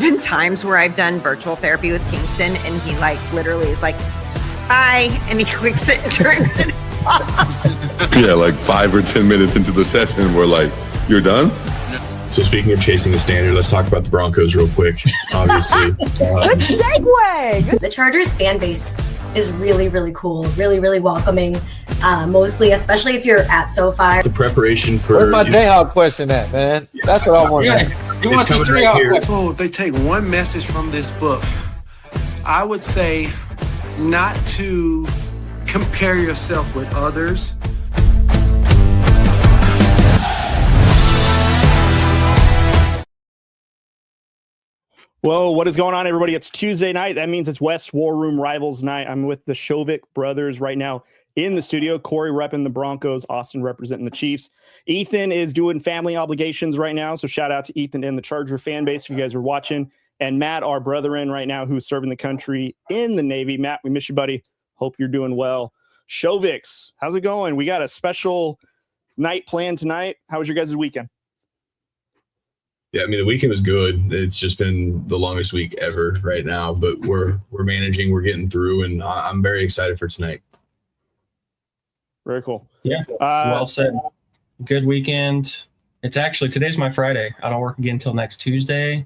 been times where I've done virtual therapy with Kingston and he like literally is like, hi, and he clicks it and turns it off. Yeah, like 5 or 10 minutes into the session, we're like, you're done? So speaking of chasing the standard, let's talk about the Broncos real quick, obviously. Good segue! The Chargers fan base is really, really cool, really, really welcoming, mostly, especially if you're at SoFi. The preparation for... Where's my Jayhawk question at, man? That's what I want to know. It's coming right here. Oh, if they take one message from this book, I would say not to compare yourself with others. Whoa, what is going on, everybody? It's Tuesday night. That means it's West War Room Rivals night. I'm with the Shovik brothers right now in the studio. Corey repping the Broncos, Austin representing the Chiefs. Ethan is doing family obligations right now, so shout out to Ethan and the Charger fan base if you guys are watching. And Matt, our brother in right now, who's serving the country in the Navy. Matt, we miss you, buddy. Hope you're doing well. Shoviks, how's it going? We got a special night planned tonight. How was your guys' weekend? Yeah, I mean, the weekend was good. It's just been the longest week ever right now, but we're managing, we're getting through, and I'm very excited for tonight. Very cool. Yeah, well said. Good weekend. It's actually, today's my Friday. I don't work again until next Tuesday,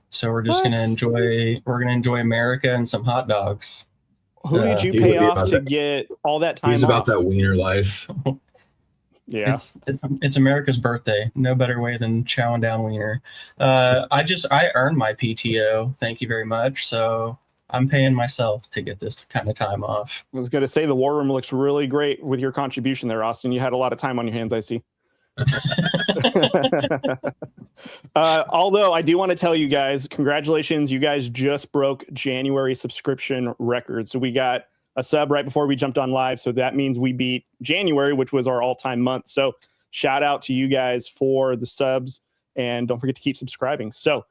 so we're just gonna enjoy America and some hot dogs. Who did you pay off to get all that time? He's about off? that wiener life. Yeah, it's America's birthday. No better way than chowing down wiener. I earned my PTO. Thank you very much. So I'm paying myself to get this kind of time off. I was going to say the War Room looks really great with your contribution there, Austin. You had a lot of time on your hands, I see. Although I do want to tell you guys, congratulations. You guys just broke January subscription record. So we got a sub right before we jumped on live. So that means we beat January, which was our all-time month. So shout out to you guys for the subs, and don't forget to keep subscribing. So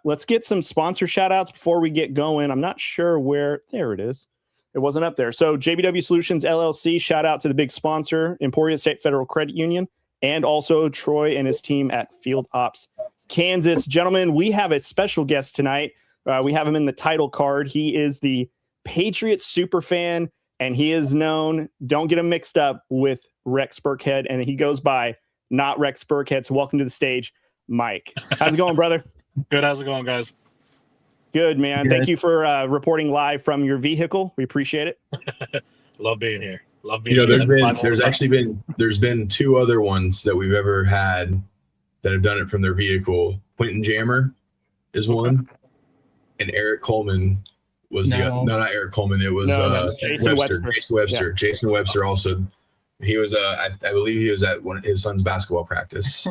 let's get some sponsor shout outs before we get going. I'm not sure where, there it is. It wasn't up there. So JBW Solutions LLC, shout out to the big sponsor, Emporia State Federal Credit Union, and also Troy and his team at Field Ops Kansas. Gentlemen, we have a special guest tonight. We have him in the title card. He is the Patriots super fan, and he is known, don't get him mixed up with RexBurkhead, and he goes by NotRexBurkhead. So welcome to the stage, Mike. How's it going, brother? Good. How's it going, guys? Good, man. Good. Thank you for reporting live from your vehicle. We appreciate it. Love being here. Love being You know, here. there's been two other ones that we've ever had that have done it from their vehicle. Quentin Jammer is one, and Eric Coleman was not Eric Coleman. It was Jason Webster. Jason Webster. Yeah. Jason Webster also. He was I believe he was at one of his son's basketball practice.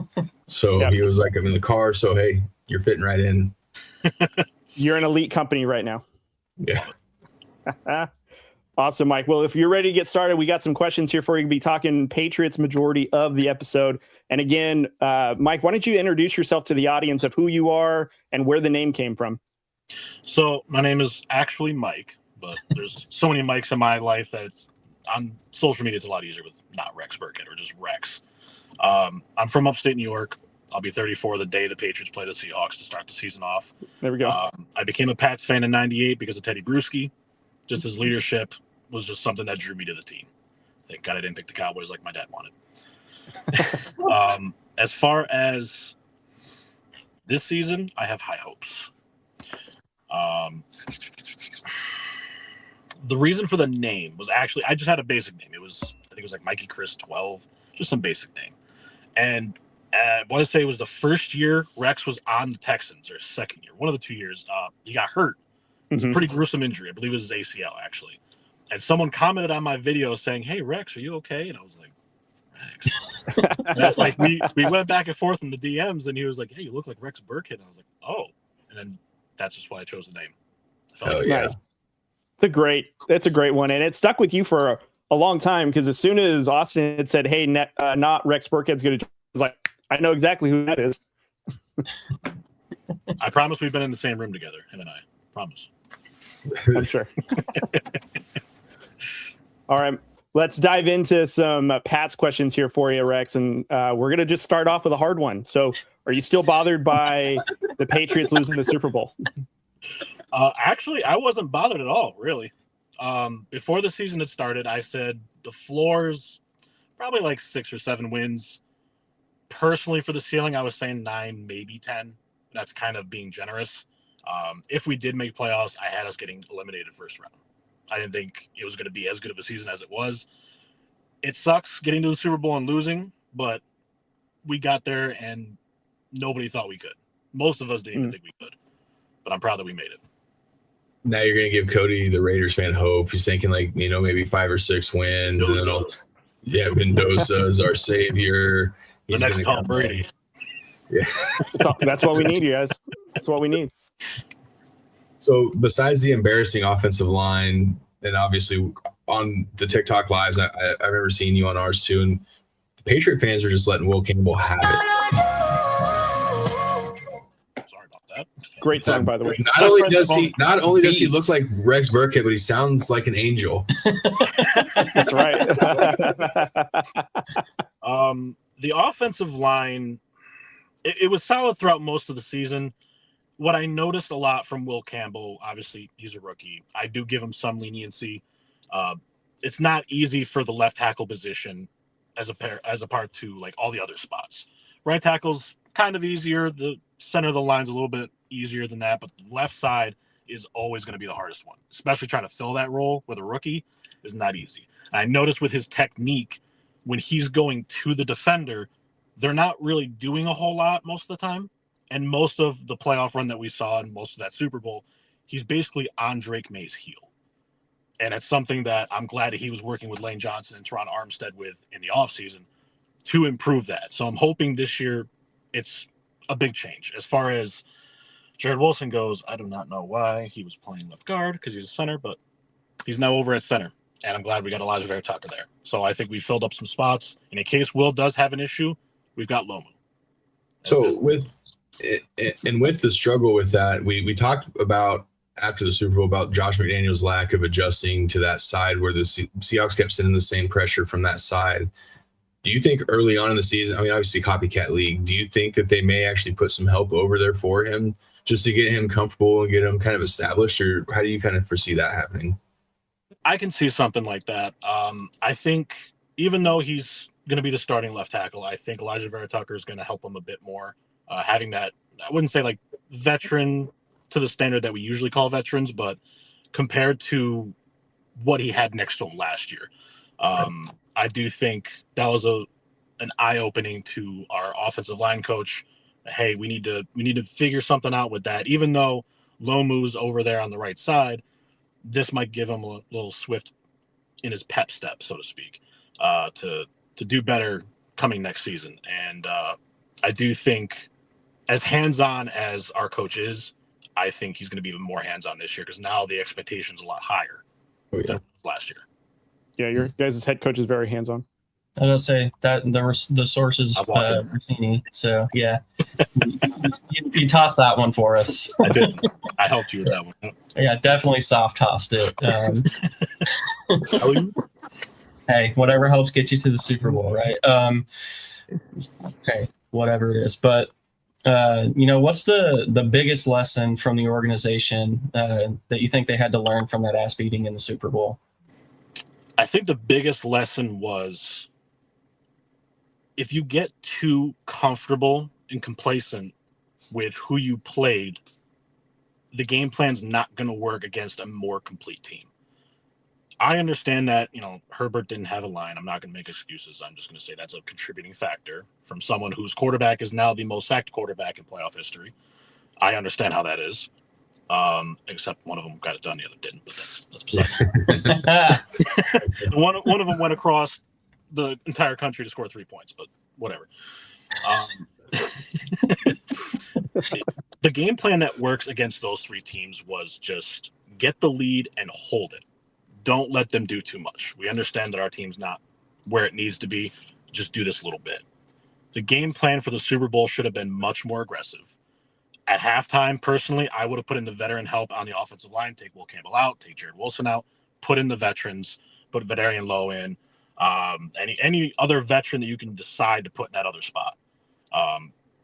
So Yep. he was like, I'm in the car. So hey, you're fitting right in. You're an elite company right now. Yeah. Awesome, Mike. Well, if you're ready to get started, we got some questions here for you. We'll be talking Patriots majority of the episode. And again, Mike, why don't you introduce yourself to the audience of who you are and where the name came from? So my name is actually Mike, but there's so many Mikes in my life that on social media it's a lot easier with NotRexBurkhead or just Rex. I'm from upstate New York. I'll be 34 the day the Patriots play the Seahawks to start the season off. There we go. I became a Pats fan in '98 because of Teddy Bruschi. Just his leadership was just something that drew me to the team. Thank God I didn't pick the Cowboys like my dad wanted. As far as this season, I have high hopes. The reason for the name was actually, I just had a basic name. I think it was like Mikey Chris 12, just some basic name. And I want to say it was the first year Rex was on the Texans, or second year, one of the 2 years. He got hurt. It was a pretty gruesome injury. I believe it was his ACL, actually. And someone commented on my video saying, "Hey, Rex, are you okay?" And I was like, Rex. And that's like, we went back and forth in the DMs, and he was like, "Hey, you look like Rex Burkhead." And I was like, "Oh." And then that's just why I chose the name. Nice. It's a great one. And it stuck with you for a long time, because as soon as Austin had said, "Hey, not Rex Burkhead's going to," I was like, I know exactly who that is. I promise we've been in the same room together, him and I. Promise. I'm sure. All right. Let's dive into some Pat's questions here for you, Rex. And we're going to just start off with a hard one. So are you still bothered by the Patriots losing the Super Bowl? Actually, I wasn't bothered at all, really. Before the season had started, I said the floor's probably like 6 or 7 wins. Personally, for the ceiling, I was saying 9, maybe 10. That's kind of being generous. If we did make playoffs, I had us getting eliminated first round. I didn't think it was going to be as good of a season as it was. It sucks getting to the Super Bowl and losing, but we got there and nobody thought we could. Most of us didn't even think we could. But I'm proud that we made it. Now you're going to give Cody, the Raiders fan, hope. He's thinking like, maybe 5 or 6 wins. And then Mendoza is our savior. The next Tom Brady. Yeah. That's what we need, you guys. That's what we need. So besides the embarrassing offensive line, and obviously on the TikTok lives, I remember seeing you on ours too, and the Patriot fans are just letting Will Campbell have it. Sorry about that. Great song, by the way. Not only does he look like Rex Burkhead, but he sounds like an angel. That's right. The offensive line, it was solid throughout most of the season. What I noticed a lot from Will Campbell, obviously he's a rookie. I do give him some leniency. It's not easy for the left tackle position as a part to like all the other spots. Right tackle's kind of easier. The center of the line's a little bit easier than that, but the left side is always going to be the hardest one, especially trying to fill that role with a rookie is not easy. And I noticed with his technique, when he's going to the defender, they're not really doing a whole lot most of the time. And most of the playoff run that we saw and most of that Super Bowl, he's basically on Drake May's heel. And it's something that I'm glad that he was working with Lane Johnson and Teron Armstead with in the offseason to improve that. So I'm hoping this year it's a big change. As far as Jared Wilson goes, I do not know why he was playing left guard because he's a center, but he's now over at center. And I'm glad we got Elijah Vera Tucker there. So I think we filled up some spots. And in case Will does have an issue, we've got Lomu. So with the struggle with that, we talked about after the Super Bowl about Josh McDaniels' lack of adjusting to that side where the Seahawks kept sending the same pressure from that side. Do you think early on in the season, I mean, obviously copycat league, do you think that they may actually put some help over there for him just to get him comfortable and get him kind of established, or how do you kind of foresee that happening? I can see something like that. I think even though he's going to be the starting left tackle, I think Elijah Vera Tucker is going to help him a bit more. Having that, I wouldn't say like veteran to the standard that we usually call veterans, but compared to what he had next to him last year, I do think that was an eye-opening to our offensive line coach. Hey, we need to figure something out with that. Even though Lomu's over there on the right side, this might give him a little swift in his pep step, so to speak, to do better coming next season. And I do think, as hands-on as our coach is, I think he's going to be even more hands-on this year because now the expectation's a lot higher than last year. Yeah, your guys' head coach is very hands-on. I was going to say that the sources Rossini. So yeah, you tossed that one for us. I did. I helped you with that one. Yeah, definitely soft tossed it. Hey, whatever helps get you to the Super Bowl, right? Okay, whatever it is. But what's the biggest lesson from the organization that you think they had to learn from that ass beating in the Super Bowl? I think the biggest lesson was if you get too comfortable and complacent with who you played, the game plan's not going to work against a more complete team. I understand that, Herbert didn't have a line. I'm not going to make excuses. I'm just going to say that's a contributing factor from someone whose quarterback is now the most sacked quarterback in playoff history. I understand how that is. Except one of them got it done, the other didn't, but that's besides. one of them went across the entire country to score 3 points, but whatever. The game plan that works against those 3 teams was just get the lead and hold it. Don't let them do too much. We understand that our team's not where it needs to be. Just do this a little bit. The game plan for the Super Bowl should have been much more aggressive. At halftime, personally, I would have put in the veteran help on the offensive line, take Will Campbell out, take Jared Wilson out, put in the veterans, put Vederian Lowe in, any other veteran that you can decide to put in that other spot,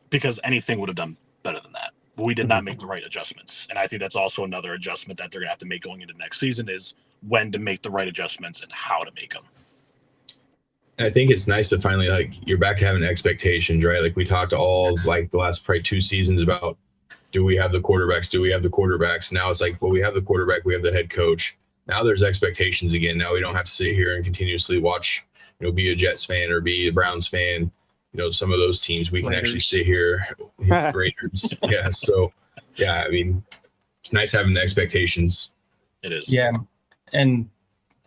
because anything would have done better than that. we did not make the right adjustments. And I think that's also another adjustment that they're going to have to make going into next season is when to make the right adjustments and how to make them. I think it's nice to finally, like, you're back to having expectations, right? Like we talked all like the last probably 2 seasons about, do we have the quarterbacks? Do we have the quarterbacks? Now it's like, well, we have the quarterback, we have the head coach. Now there's expectations again. Now we don't have to sit here and continuously watch, be a Jets fan or be a Browns fan. Some of those teams we can actually sit here. Raiders. Yeah. So, yeah, I mean, it's nice having the expectations. It is. Yeah. And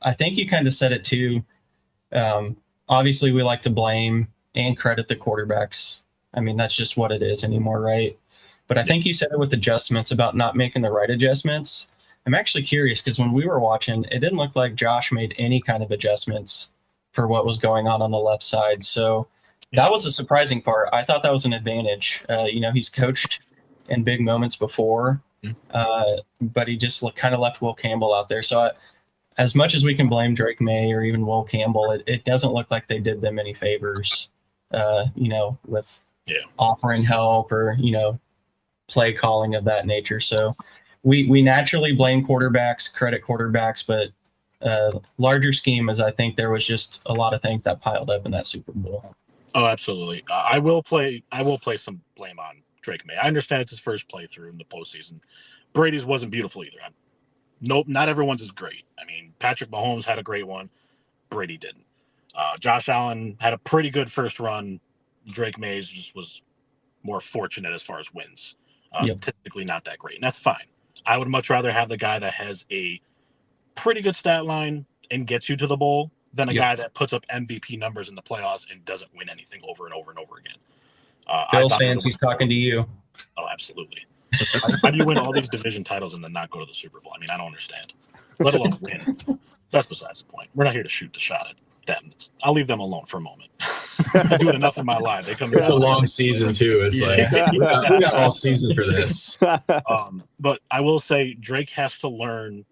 I think you kind of said it too. Obviously, we like to blame and credit the quarterbacks. I mean, that's just what it is anymore, right? But I think you said it with adjustments about not making the right adjustments. I'm actually curious because when we were watching, it didn't look like Josh made any kind of adjustments for what was going on the left side. So that was a surprising part. I thought that was an advantage. He's coached in big moments before, but he just kind of left Will Campbell out there. So as much as we can blame Drake Maye or even Will Campbell, it doesn't look like they did them any favors, with offering help or, play calling of that nature. So we naturally blame quarterbacks, credit quarterbacks, but larger scheme is I think there was just a lot of things that piled up in that Super Bowl. Oh, absolutely. I will play some blame on Drake Maye. I understand it's his first playthrough in the postseason. Brady's wasn't beautiful either. Nope, not everyone's is great. I mean, Patrick Mahomes had a great one. Brady didn't. Josh Allen had a pretty good first run. Drake Maye's just was more fortunate as far as wins. Statistically not that great, and that's fine. I would much rather have the guy that has a pretty good stat line and gets you to the bowl than a guy that puts up MVP numbers in the playoffs and doesn't win anything over and over and over again. Bills fans, he's talking to you. Oh, absolutely. How do you win all these division titles and then not go to the Super Bowl? I mean, I don't understand. Let alone win. That's besides the point. We're not here to shoot the shot at them. I'll leave them alone for a moment. I do it enough in my life. They come. It's a long season too. It's we got all season for this. But I will say Drake has to learn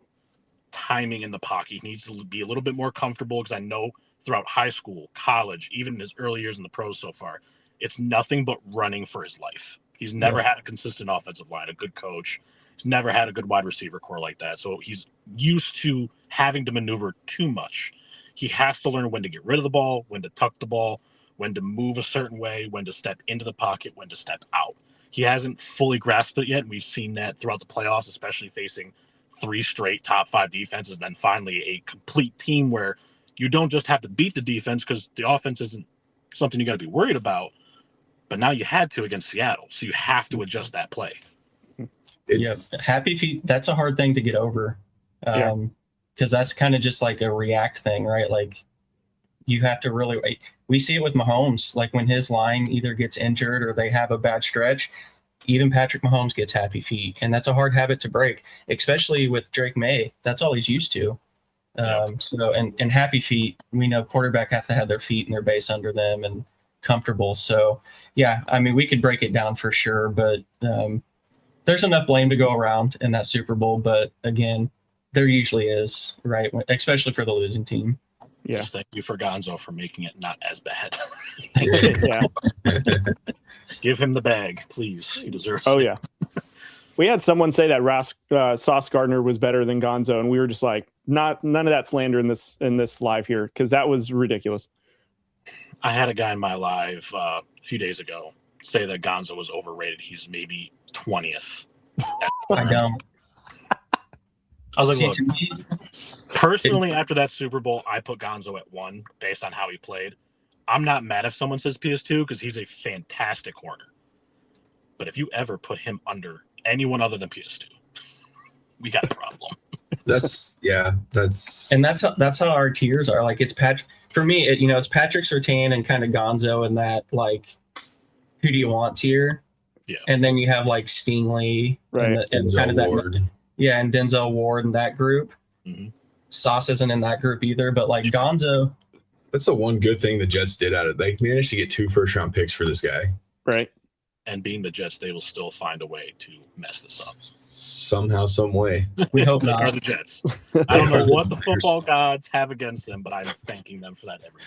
timing in the pocket. He needs to be a little bit more comfortable because I know throughout high school, college, even in his early years in the pros so far, it's nothing but running for his life. He's never had a consistent offensive line, a good coach. He's never had a good wide receiver core like that. So he's used to having to maneuver too much. He has to learn when to get rid of the ball, when to tuck the ball, when to move a certain way, when to step into the pocket, when to step out. He hasn't fully grasped it yet. We've seen that throughout the playoffs, especially facing 3 straight top 5 defenses, then finally a complete team where you don't just have to beat the defense because the offense isn't something you got to be worried about. But now you had to against Seattle, so you have to adjust that play. Yes, happy feet. That's a hard thing to get over, because that's kind of just like a react thing, right? Like you have to really. We see it with Mahomes, like when his line either gets injured or they have a bad stretch. Even Patrick Mahomes gets happy feet, and that's a hard habit to break, especially with Drake Maye. That's all he's used to. So and happy feet, we know quarterback have to have their feet and their base under them and comfortable. So yeah, I mean, we could break it down for sure, but there's enough blame to go around in that Super Bowl. But again, there usually is, right? Especially for the losing team. Yeah. Just thank you for Gonzo for making it not as bad. Give him the bag, please. He deserves it. Oh, yeah. We had someone say that Sauce Gardner was better than Gonzo, and we were just like, none of that slander in this live here, because that was ridiculous. I had a guy in my live a few days ago say that Gonzo was overrated. He's maybe 20th. I know. I was like, look, personally, after that Super Bowl, I put Gonzo at 1 based on how he played. I'm not mad if someone says PS2 because he's a fantastic corner. But if you ever put him under anyone other than PS2, we got a problem. That's how our tiers are. Like it's Patrick. For me, it's Patrick Surtain and kind of Gonzo and that like, who do you want tier? Yeah. And then you have like Stingley, right? And kind of that Ward. Yeah, and Denzel Ward in that group. Mm-hmm. Sauce isn't in that group either, but like Gonzo. That's the one good thing the Jets did out of it. They managed to get 2 first-round picks for this guy. Right. And being the Jets, they will still find a way to mess this up. Somehow, some way. We hope not. They are the Jets. I don't know what the football gods have against them, but I'm thanking them for that every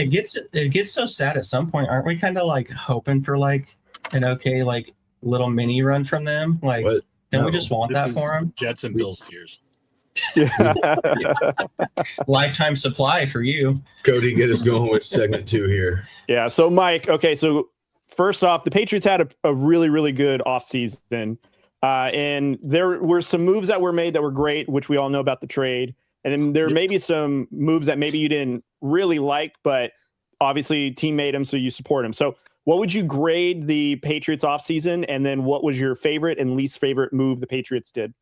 day. It gets so sad at some point. Aren't we kind of like hoping for like an okay, like little mini run from them. Like, What? don't we No. just want that for him? Jets and Bills tiers. Lifetime supply for you. Cody, get us going with segment 2 here. Yeah. So, Mike, okay. So, first off, the Patriots had a really, really good offseason. And there were some moves that were made that were great, which we all know about the trade. And then there may be some moves that maybe you didn't really like, but obviously team made them, so you support them. So what would you grade the Patriots offseason? And then what was your favorite and least favorite move the Patriots did?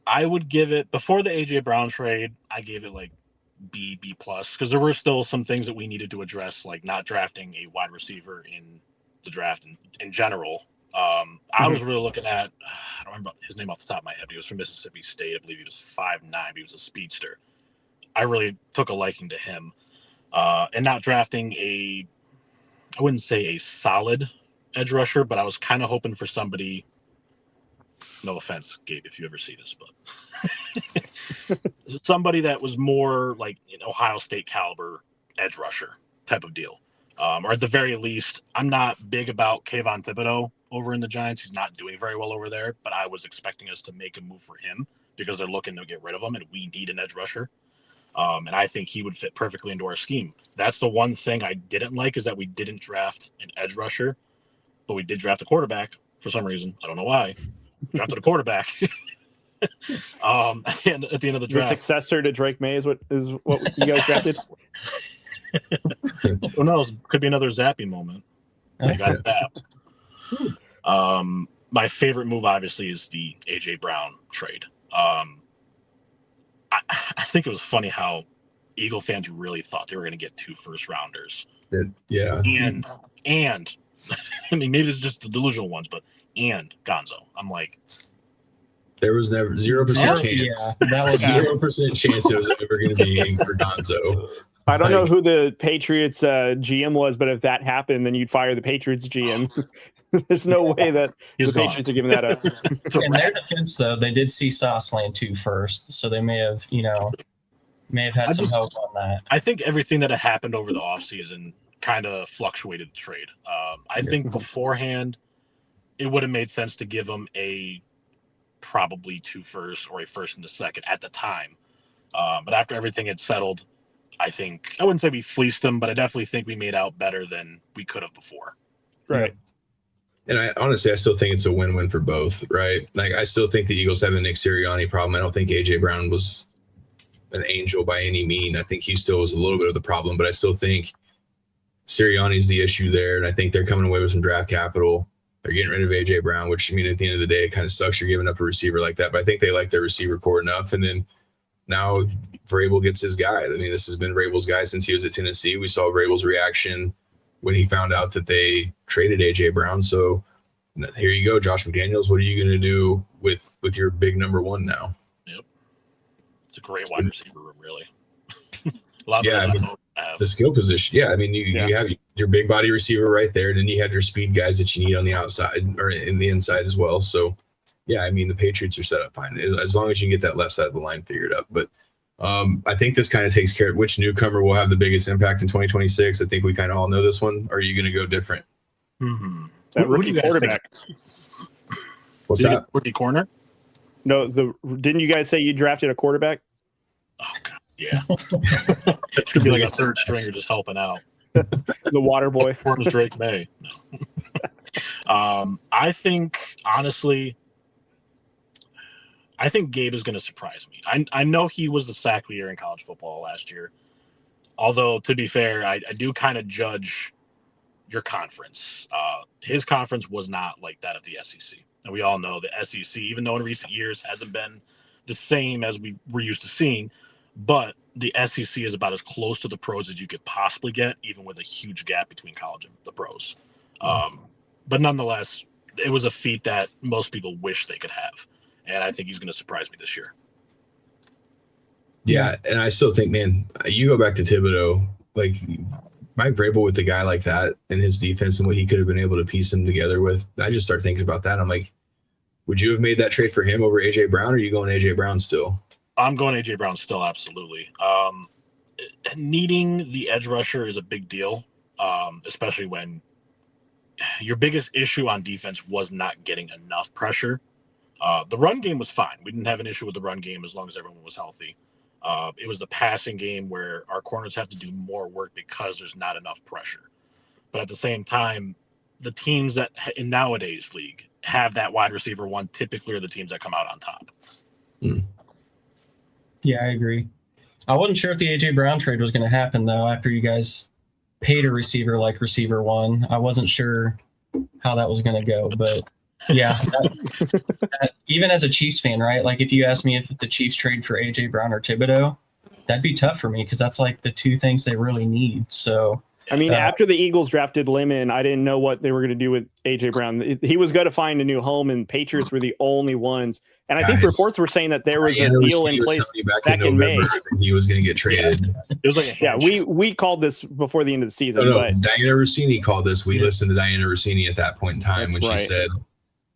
I would give it, before the AJ Brown trade, I gave it like B plus, because there were still some things that we needed to address, like not drafting a wide receiver in the draft in general. I was really looking at, I don't remember his name off the top of my head, but he was from Mississippi State. I believe he was 5'9". He was a speedster. I really took a liking to him. And not drafting I wouldn't say a solid edge rusher, but I was kind of hoping for somebody, no offense, Gabe, if you ever see this, but somebody that was more like an Ohio State caliber edge rusher type of deal. Or at the very least, I'm not big about Kayvon Thibodeau over in the Giants. He's not doing very well over there, but I was expecting us to make a move for him because they're looking to get rid of him, and we need an edge rusher. And I think he would fit perfectly into our scheme. That's the one thing I didn't like, is that we didn't draft an edge rusher, but we did draft a quarterback for some reason. I don't know why. We drafted a quarterback. And at the end of the draft, The successor to Drake Maye is what you guys drafted? Who knows? Could be another zappy moment. I got zapped. My favorite move, obviously, is the AJ Brown trade. I think it was funny how Eagle fans really thought they were going to get 2 first-rounders. Yeah. And I mean, maybe it's just the delusional ones, but and Gonzo. I'm like, there was never 0% chance. Yeah, that was 0% chance it was ever going to be for Gonzo. I don't know who the Patriots GM was, but if that happened, then you'd fire the Patriots GM. There's no way that the Patriots are giving that up. In their defense, though, they did see Sauce land 2 first, so they may have had some hope on that. I think everything that had happened over the offseason kind of fluctuated the trade. I think beforehand, it would have made sense to give them a probably 2 firsts or a first and a second at the time. But after everything had settled, I wouldn't say we fleeced them, but I definitely think we made out better than we could have before. Right. And I still think it's a win-win for both, right? Like, I still think the Eagles have a Nick Sirianni problem. I don't think AJ Brown was an angel by any mean. I think he still was a little bit of the problem, but I still think Sirianni's the issue there. And I think they're coming away with some draft capital. They're getting rid of AJ Brown, which, I mean, at the end of the day, it kind of sucks you're giving up a receiver like that. But I think they like their receiver core enough. And then now Vrabel gets his guy. I mean, this has been Vrabel's guy since he was at Tennessee. We saw Vrabel's reaction when he found out that they traded AJ Brown. So here you go, Josh McDaniels. What are you going to do with your big number 1 now? Yep. It's a great wide receiver room, really. A lot of the skill position. Yeah, I mean, you have your big body receiver right there, and then you have your speed guys that you need on the outside or in the inside as well. So, yeah, I mean, the Patriots are set up fine as long as you can get that left side of the line figured out. But I think this kind of takes care of which newcomer will have the biggest impact in 2026. I think we kind of all know this one. Or are you going to go different? Mm-hmm. That rookie quarterback. What's that? Rookie corner? No, didn't you guys say you drafted a quarterback? Oh, God, yeah. It should be like a third stringer just helping out. The water boy. Or was Drake Maye? No. I think, honestly, Gabe is going to surprise me. I know he was the sack leader in college football last year. Although, to be fair, I do kind of judge your conference. His conference was not like that of the SEC. And we all know the SEC, even though in recent years hasn't been the same as we were used to seeing, but the SEC is about as close to the pros as you could possibly get, even with a huge gap between college and the pros. But nonetheless, it was a feat that most people wish they could have. And I think he's going to surprise me this year. Yeah, and I still think, man, you go back to Thibodeau, like Mike Vrabel with a guy like that and his defense and what he could have been able to piece him together with. I just start thinking about that. I'm like, would you have made that trade for him over AJ Brown, or are you going AJ Brown still? I'm going AJ Brown still, absolutely. Needing the edge rusher is a big deal, especially when your biggest issue on defense was not getting enough pressure. The run game was fine. We didn't have an issue with the run game as long as everyone was healthy. It was the passing game where our corners have to do more work because there's not enough pressure. But at the same time, the teams that in nowadays league have that wide receiver one typically are the teams that come out on top. Yeah, I agree. I wasn't sure if the AJ Brown trade was going to happen though. After you guys paid a receiver like receiver one, I wasn't sure how that was going to go. But yeah, even as a Chiefs fan, right? Like if you asked me if the Chiefs trade for AJ Brown or Thibodeau, that'd be tough for me because that's like the two things they really need. So. I mean, after the Eagles drafted Lemon, I didn't know what they were going to do with A.J. Brown. He was going to find a new home, and Patriots were the only ones. And I think reports were saying that there was a deal in place back in May. He was going to get traded. It was like we called this before the end of the season. No, but Diana Rossini called this. We listened to Diana Rossini at that point in time when she said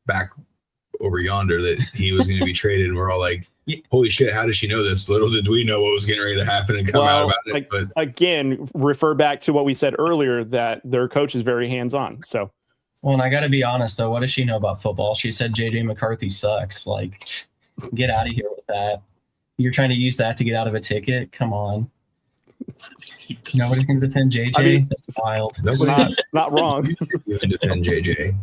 back over yonder that he was going to be traded. And we're all like, holy shit, how does she know this? Little did we know what was getting ready to happen and come out about it. But again, refer back to what we said earlier, that their coach is very hands-on. So, well, and I got to be honest, though. What does she know about football? She said J.J. McCarthy sucks. Like, get out of here with that. You're trying to use that to get out of a ticket? Come on. Nobody's going to defend JJ. I mean, that's wild. Not wrong. You can defend JJ.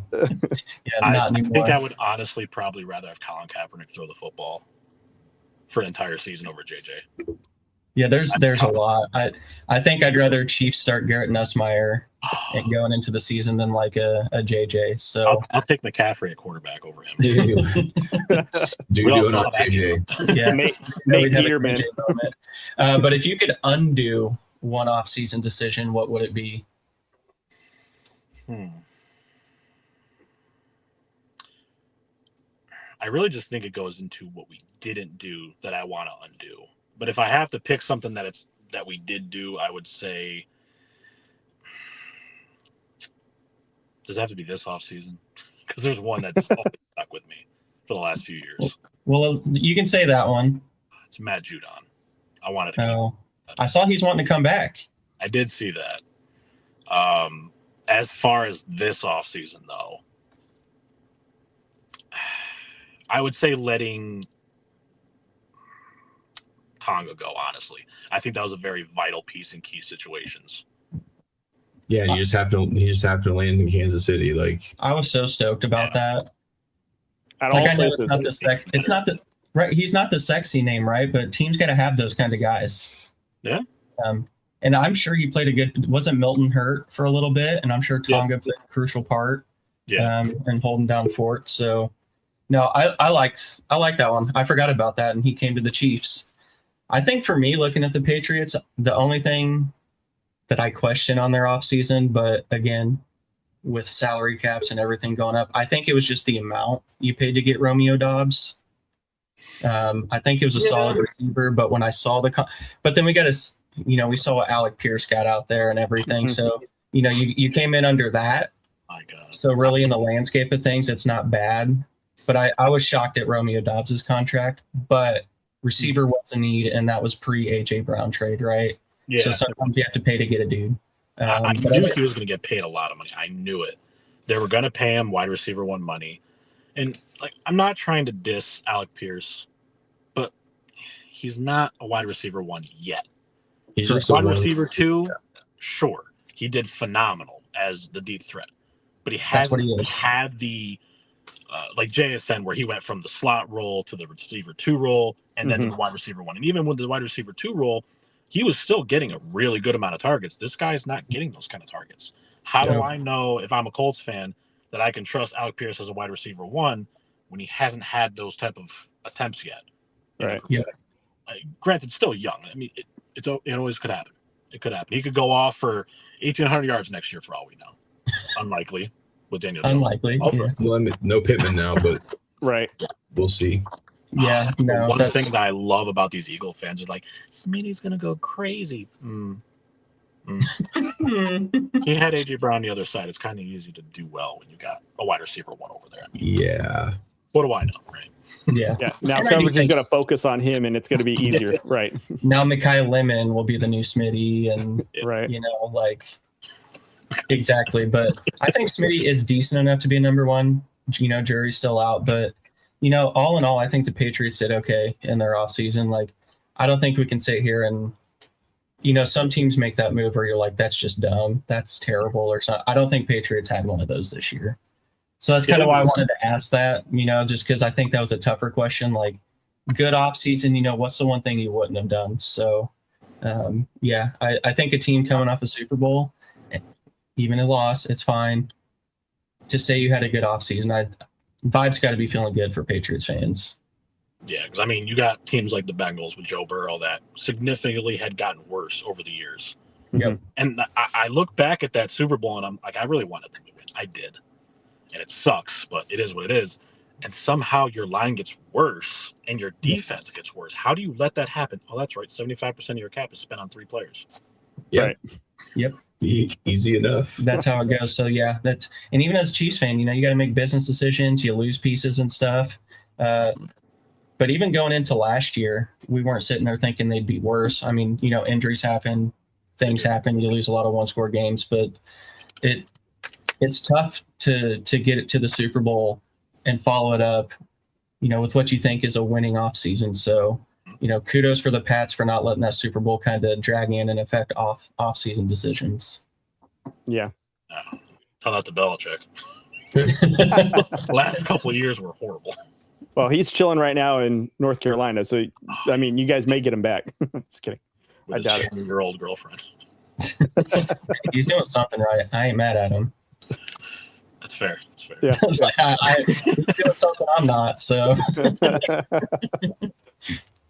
I think I would honestly probably rather have Colin Kaepernick throw the football for an entire season over JJ. Yeah, there's a lot. I think I'd rather Chiefs start Garrett Nussmeier and going into the season than like a JJ. So I'll take McCaffrey at quarterback over him. Do it on JJ. Yeah, Nate Peterman. But if you could undo one off-season decision, what would it be? I really just think it goes into what we didn't do that I want to undo. But if I have to pick something that we did do, I would say, does it have to be this offseason? Because there's one that's always stuck with me for the last few years. Well, you can say that one. It's Matt Judon. I wanted to keep. I saw he's wanting to come back. I did see that. As far as this offseason, though, I would say letting Tonga go, honestly. I think that was a very vital piece in key situations. Yeah, he just happened to land in Kansas City. Like, I was so stoked about that. At all places. It's not the right. He's not the sexy name, right? But teams got to have those kind of guys. Yeah. And I'm sure he played a good. Wasn't Milton hurt for a little bit? And I'm sure Tonga played a crucial part. Yeah. And holding down Fort. So, no, I like that one. I forgot about that, and he came to the Chiefs. I think for me, looking at the Patriots, the only thing that I question on their offseason, but again, with salary caps and everything going up, I think it was just the amount you paid to get Romeo Doubs. I think it was a solid receiver, but when I saw but then we saw what Alec Pierce got out there and everything. So, you came in under that. My God. So really in the landscape of things, it's not bad, but I was shocked at Romeo Doubs's contract, but receiver was a need, and that was pre AJ Brown trade, right? Yeah. So sometimes you have to pay to get a dude. I knew he was going to get paid a lot of money. I knew it. They were going to pay him wide receiver one money. And I'm not trying to diss Alec Pierce, but he's not a wide receiver one yet. He's just a wide receiver two. Sure. He did phenomenal as the deep threat, but he hasn't had the, like JSN, where he went from the slot role to the receiver two role and then to the wide receiver one. And even with the wide receiver two role, he was still getting a really good amount of targets. This guy's not getting those kind of targets. How do I know, if I'm a Colts fan, that I can trust Alec Pierce as a wide receiver one when he hasn't had those type of attempts yet? Right. Yeah. Granted, still young. I mean, it always could happen. It could happen. He could go off for 1,800 yards next year for all we know. Unlikely with Daniel Jones. Unlikely. Yeah. Well, no Pittman now, but right. We'll see. Yeah. No, one thing that I love about these Eagle fans is like, Smitty's going to go crazy. He had AJ Brown on the other side. It's kind of easy to do well when you got a wide receiver one over there. Yeah. What do I know, right? Yeah. Now coverage is going to focus on him, and it's going to be easier, right? Now Makai Lemon will be the new Smitty, and right. Exactly. But I think Smitty is decent enough to be a number one. Jury's still out. But, all in all, I think the Patriots did okay in their offseason. Like, I don't think we can sit here and, some teams make that move where you're like, that's just dumb. That's terrible or something. I don't think Patriots had one of those this year. So that's kind of why I wanted to ask that, just because I think that was a tougher question. Like, good offseason, what's the one thing you wouldn't have done? So, I think a team coming off a Super Bowl, even a loss, it's fine. To say you had a good offseason, vibe's got to be feeling good for Patriots fans. Yeah, because, you got teams like the Bengals with Joe Burrow that significantly had gotten worse over the years. Yep. And I look back at that Super Bowl, and I'm like, I really wanted them to win. I did. And it sucks, but it is what it is. And somehow your line gets worse and your defense gets worse. How do you let that happen? Oh, that's right. 75% of your cap is spent on 3 players. Yeah. Right. Yep. Easy enough. That's how it goes. So, and even as a Chiefs fan, you got to make business decisions. You lose pieces and stuff. But even going into last year, we weren't sitting there thinking they'd be worse. Injuries happen, things happen. You lose a lot of one-score games, but it's tough to get it to the Super Bowl and follow it up, with what you think is a winning offseason. So, kudos for the Pats for not letting that Super Bowl kind of drag in and affect off-season decisions. Yeah. Tell that to Belichick. Last couple of years were horrible. Well, he's chilling right now in North Carolina. So, you guys may get him back. Just kidding. With I doubt it. 7-year-old girlfriend. He's doing something right. I ain't mad at him. That's fair. That's fair. Yeah. He's doing something I'm not. So.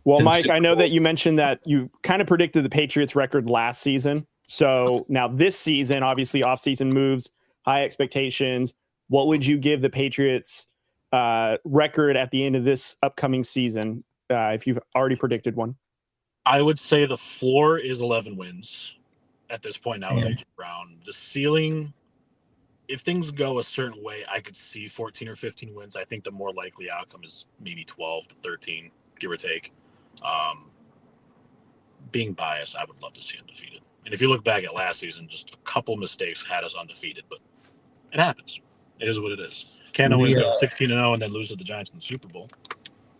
Well, Mike, I know that you mentioned that you kind of predicted the Patriots record last season. So now this season, obviously offseason moves, high expectations. What would you give the Patriots record at the end of this upcoming season if you've already predicted one? I would say the floor is 11 wins at this point now with AJ Brown. The ceiling, if things go a certain way, I could see 14 or 15 wins. I think the more likely outcome is maybe 12 to 13, give or take. Being biased, I would love to see undefeated. And if you look back at last season, just a couple mistakes had us undefeated, but it happens. It is what it is. Can't always go 16-0 and then lose to the Giants in the Super Bowl.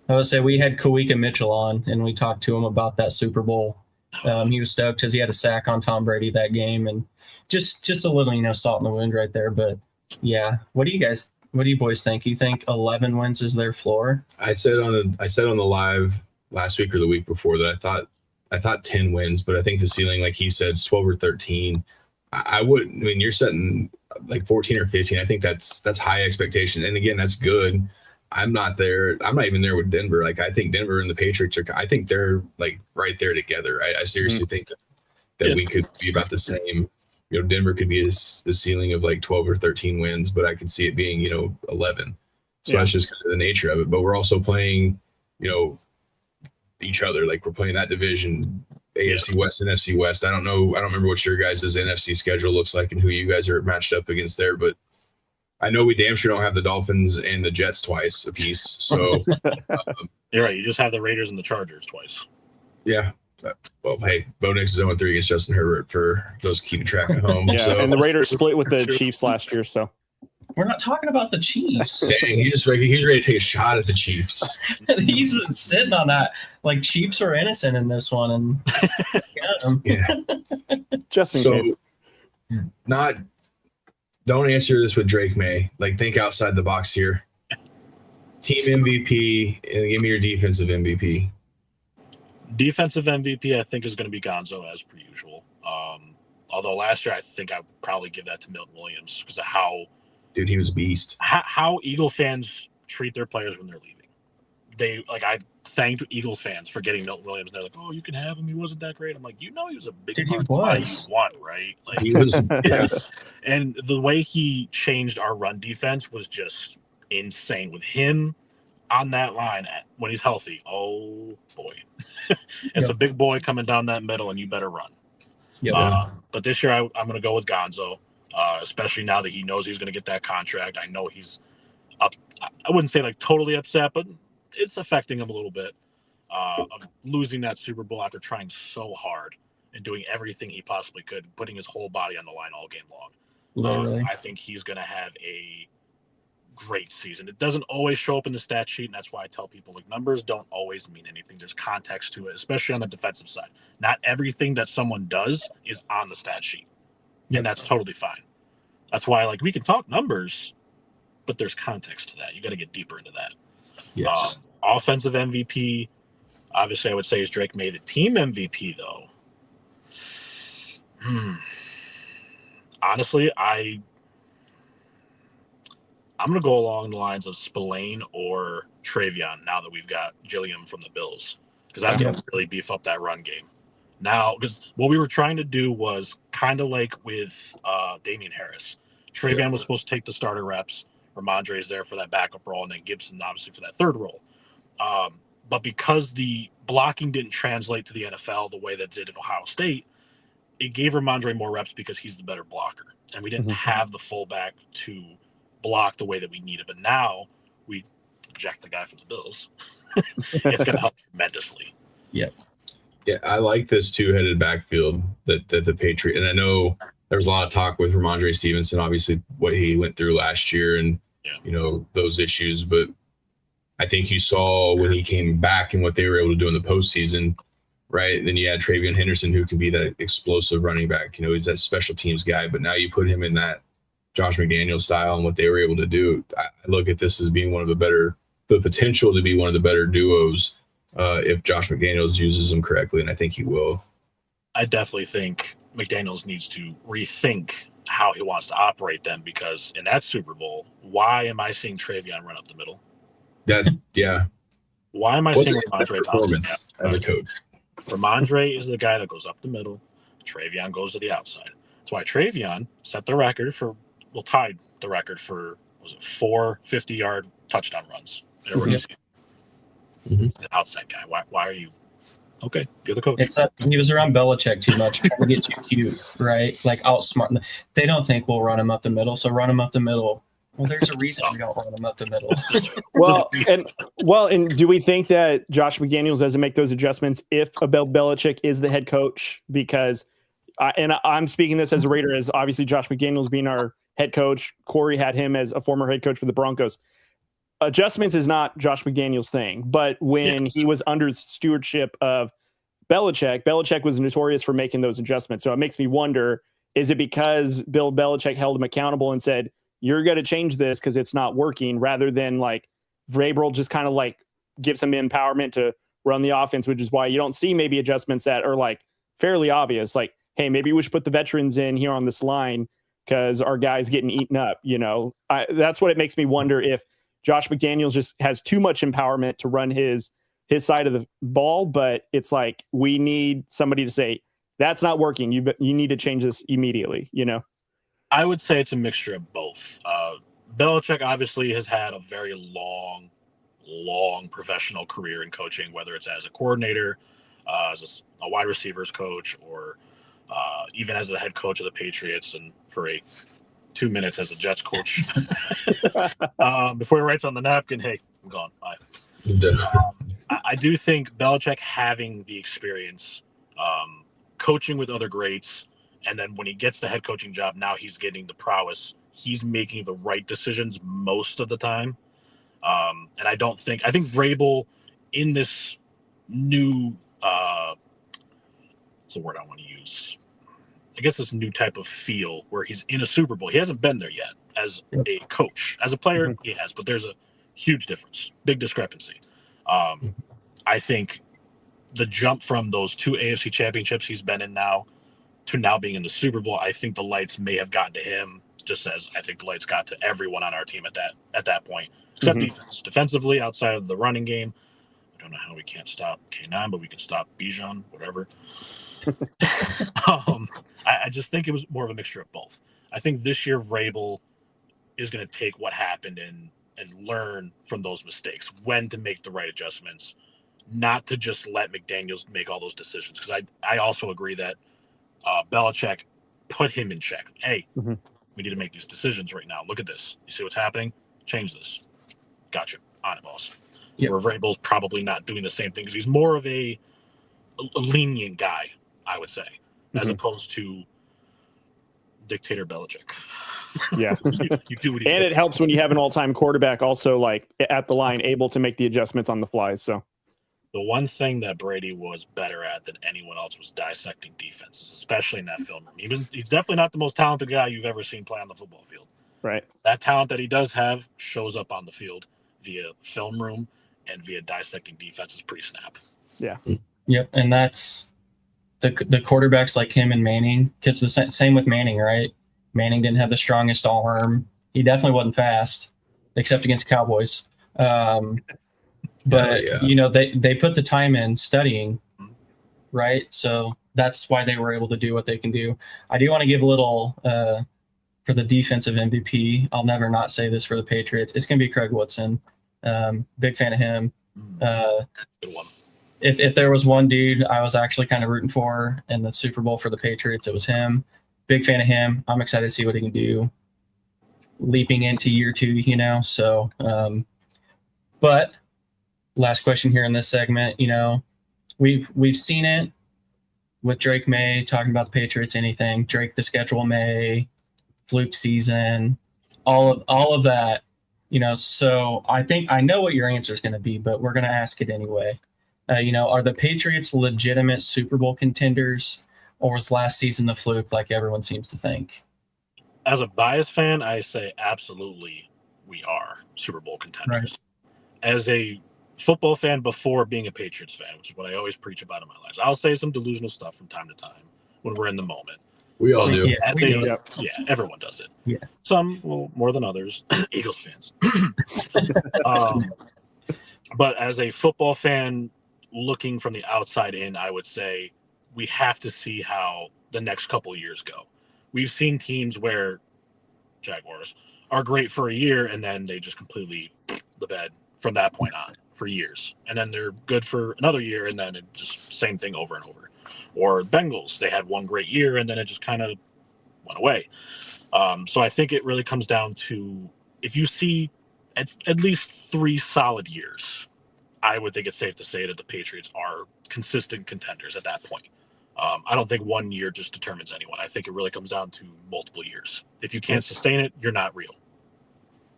I would say we had Kawika Mitchell on, and we talked to him about that Super Bowl. He was stoked because he had a sack on Tom Brady that game, and just a little, salt in the wound right there. But yeah, what do you boys think? You think 11 wins is their floor? I said on the live last week or the week before that I thought 10 wins, but I think the ceiling, like he said, is 12 or 13. You're setting like 14 or 15. I think that's high expectation. And again, that's good. I'm not there. I'm not even there with Denver. Like, I think Denver and the Patriots I think they're like right there together. I seriously think that we could be about the same. Denver could be a ceiling of like 12 or 13 wins, but I could see it being, 11. So that's just kind of the nature of it. But we're also playing, each other. Like, we're playing that division, AFC West and NFC West. I don't remember what your guys' NFC schedule looks like and who you guys are matched up against there, but I know we damn sure don't have the Dolphins and the Jets twice apiece. So you're right. You just have the Raiders and the Chargers twice. Yeah. Well, hey, Bo Nix is 0-3 against Justin Herbert for those keeping track at home. Yeah, so. And the Raiders split with the Chiefs last year, so. We're not talking about the Chiefs. Dang, he's ready to take a shot at the Chiefs. He's been sitting on that. Like, Chiefs were innocent in this one, and just in case. Don't answer this with Drake Maye. Like, think outside the box here. Team MVP, and give me your defensive MVP. Defensive MVP, I think, is going to be Gonzo as per usual. Although last year, I think I would probably give that to Milton Williams because of how. Dude, he was beast. How Eagle fans treat their players when they're leaving. I thanked Eagles fans for getting Milton Williams. And they're like, "Oh, you can have him. He wasn't that great." I'm like, he was a big part of why he won, right? Like, he was. Yeah. And the way he changed our run defense was just insane. With him on that line when he's healthy, oh boy, it's a big boy coming down that middle, and you better run. But this year, I'm going to go with Gonzo. Especially now that he knows he's going to get that contract. I know he's up. I wouldn't say like totally upset, but it's affecting him a little bit of losing that Super Bowl after trying so hard and doing everything he possibly could, putting his whole body on the line all game long. Literally. I think he's going to have a great season. It doesn't always show up in the stat sheet, and that's why I tell people like numbers don't always mean anything. There's context to it, especially on the defensive side. Not everything that someone does is on the stat sheet, and that's totally fine. That's why like we can talk numbers, but there's context to that. You got to get deeper into that. Yes. Offensive MVP, obviously, I would say is Drake Maye. The team MVP, though, honestly, I'm going to go along the lines of Spillane or Travion now that we've got Gilliam from the Bills, because that's going to really beef up that run game. Now, because what we were trying to do was kind of like with Damian Harris. Travion was supposed to take the starter reps. Ramondre's there for that backup role, and then Gibson obviously for that third role. But because the blocking didn't translate to the NFL the way that it did in Ohio State, it gave Ramondre more reps because he's the better blocker. And we didn't have the fullback to block the way that we needed. But now we eject the guy from the Bills. It's going to help tremendously. Yeah, I like this two-headed backfield that the Patriots, and I know there was a lot of talk with Ramondre Stevenson, obviously what he went through last year and, those issues. But I think you saw when he came back and what they were able to do in the postseason, right? Then you had Travion Henderson, who can be that explosive running back. He's that special teams guy. But now you put him in that Josh McDaniels style and what they were able to do. I look at this as being the potential to be one of the better duos if Josh McDaniels uses them correctly, and I think he will. I definitely think McDaniels needs to rethink how he wants to operate them, because in that Super Bowl, why am I seeing Travion run up the middle? Why am I seeing Ramondre performance as a coach? Ramondre is the guy that goes up the middle. Travion goes to the outside. That's why Travion tied the record for 4 50-yard touchdown runs in a rookie season. An outside guy. Why are you? Okay, you're the coach. He was around Belichick too much, trying to get too cute, right? Like outsmart. They don't think we'll run him up the middle, so run him up the middle. Well, there's a reason we don't run him up the middle. And do we think that Josh McDaniels doesn't make those adjustments if Bill Belichick is the head coach? Because, I'm speaking this as a Raider, as obviously Josh McDaniels being our head coach. Corey had him as a former head coach for the Broncos. Adjustments is not Josh McDaniels' thing, but when he was under stewardship of Belichick was notorious for making those adjustments. So it makes me wonder, is it because Bill Belichick held him accountable and said, you're going to change this because it's not working, rather than like Vrabel just kind of like gives him empowerment to run the offense, which is why you don't see maybe adjustments that are like fairly obvious. Like, hey, maybe we should put the veterans in here on this line because our guy's getting eaten up. That's what it makes me wonder, if Josh McDaniels just has too much empowerment to run his side of the ball, but it's like we need somebody to say, that's not working. You need to change this immediately, I would say it's a mixture of both. Belichick obviously has had a very long professional career in coaching, whether it's as a coordinator, as a wide receivers coach, or even as the head coach of the Patriots, and for 2 minutes as a Jets coach. Before he writes on the napkin, hey, I'm gone. Bye. I do think Belichick having the experience, coaching with other greats, and then when he gets the head coaching job, now he's getting the prowess. He's making the right decisions most of the time. And I think Vrabel in this new, what's the word I want to use? I guess this new type of feel where he's in a Super Bowl. He hasn't been there yet as a coach. As a player, he has, but there's a huge difference, big discrepancy. I think the jump from those 2 AFC championships he's been in now to now being in the Super Bowl, I think the lights may have gotten to him, just as I think the lights got to everyone on our team at that point, except defense. Defensively, outside of the running game, I don't know how we can't stop K9, but we can stop Bijan, whatever. I just think it was more of a mixture of both. I think this year Vrabel is going to take what happened and learn from those mistakes, when to make the right adjustments, not to just let McDaniels make all those decisions. Because I also agree that Belichick put him in check. Hey, we need to make these decisions right now. Look at this. You see what's happening? Change this. Gotcha. On it, boss. Where Vrabel's probably not doing the same thing because he's more of a lenient guy, I would say, as opposed to dictator Belichick. Yeah. you do what he And says. it helps when you have an all-time quarterback also like at the line, able to make the adjustments on the fly. So The one thing that Brady was better at than anyone else was dissecting defenses, especially in that film room. He's definitely not the most talented guy you've ever seen play on the football field. right. That talent that he does have shows up on the field via film room and via dissecting defenses pre-snap. Yeah. Yep, and that's the quarterbacks like him and Manning. It's the same with Manning, right? Manning didn't have the strongest arm. He definitely wasn't fast, except against Cowboys. But they put the time in studying, right? So that's why they were able to do what they can do. I do want to give a little for the defensive MVP. I'll never not say this for the Patriots. It's going to be Craig Woodson. Big fan of him. Good one. If there was one dude I was actually kind of rooting for in the Super Bowl for the Patriots, it was him. Big fan of him. I'm excited to see what he can do leaping into year 2, So, but last question here in this segment, we've seen it with Drake Maye talking about the Patriots, anything, Drake, the schedule May, fluke season, all of that, so I think I know what your answer is going to be, but we're going to ask it anyway. Are the Patriots legitimate Super Bowl contenders, or was last season the fluke like everyone seems to think? As a biased fan, I say absolutely we are Super Bowl contenders. Right. As a football fan before being a Patriots fan, which is what I always preach about in my life, I'll say some delusional stuff from time to time when we're in the moment. We all do. Yeah, everyone does it. Yeah. Some more than others. Eagles fans. But as a football fan looking from the outside in, I would say we have to see how the next couple of years go. We've seen teams where Jaguars are great for a year and then they just completely the bed from that point on for years. And then they're good for another year and then it just same thing over and over. Or Bengals, they had one great year and then it just kind of went away. So I think it really comes down to if you see at least 3 solid years, I would think it's safe to say that the Patriots are consistent contenders at that point. I don't think 1 year just determines anyone. I think it really comes down to multiple years. If you can't sustain it, you're not real.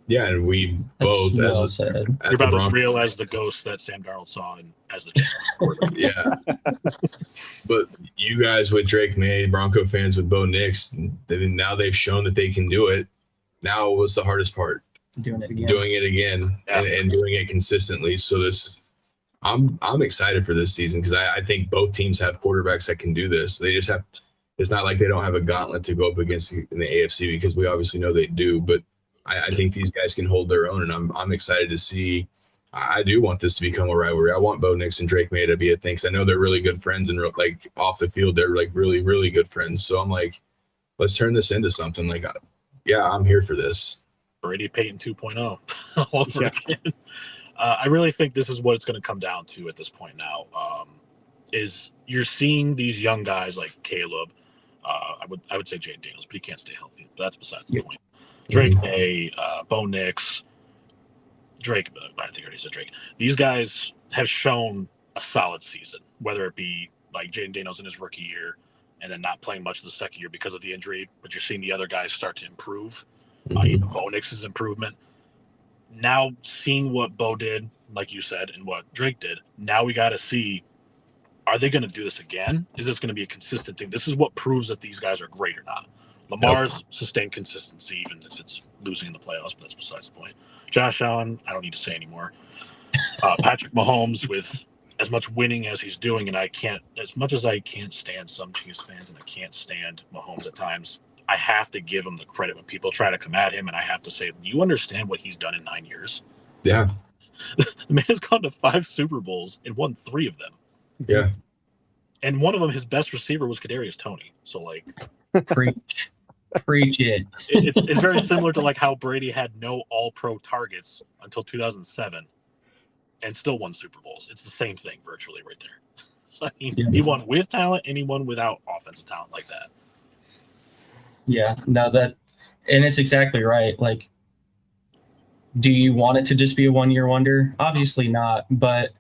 Yeah, and we both, you're about as real as the ghost that Sam Darnold saw as the quarterback. Yeah. But you guys with Drake Maye, Bronco fans with Bo Nix, now they've shown that they can do it. Now what's the hardest part? Doing it again. And doing it consistently. So I'm excited for this season because I think both teams have quarterbacks that can do this. They just have, it's not like they don't have a gauntlet to go up against in the AFC because we obviously know they do, but I think these guys can hold their own, and I'm excited to see. I do want this to become a rivalry. I want Bo Nix and Drake Maye to be a thing because I know they're really good friends, and like off the field, they're like really, really good friends. So I'm like, let's turn this into something. Like, yeah, I'm here for this. Brady Payton 2.0 all over again. I really think this is what it's going to come down to at this point now. Is you're seeing these young guys like Caleb. I would say Jaden Daniels, but he can't stay healthy. But that's besides the point. Drake Maye, Bo Nix, Drake. I think I already said Drake. These guys have shown a solid season, whether it be like Jaden Daniels in his rookie year and then not playing much of the second year because of the injury, but you're seeing the other guys start to improve. Even Bo Nix's improvement. Now seeing what Bo did, like you said, and what Drake did, now we got to see, are they going to do this again? Is this going to be a consistent thing? This is what proves that these guys are great or not. Lamar's sustained consistency, even if it's losing in the playoffs, but that's besides the point. Josh Allen, I don't need to say anymore. Patrick Mahomes, with as much winning as he's doing, and as much as I can't stand some Chiefs fans and I can't stand Mahomes at times, I have to give him the credit when people try to come at him, and I have to say, do you understand what he's done in 9 years? Yeah. The man has gone to 5 Super Bowls and won 3 of them. Yeah. And one of them, his best receiver was Kadarius Toney. So, like, Preach it. It's very similar to like how Brady had no all-pro targets until 2007 and still won Super Bowls. It's the same thing virtually right there. I mean, he won with talent and he won without offensive talent like that. Yeah, no, and it's exactly right. Like, do you want it to just be a one-year wonder? Obviously not, but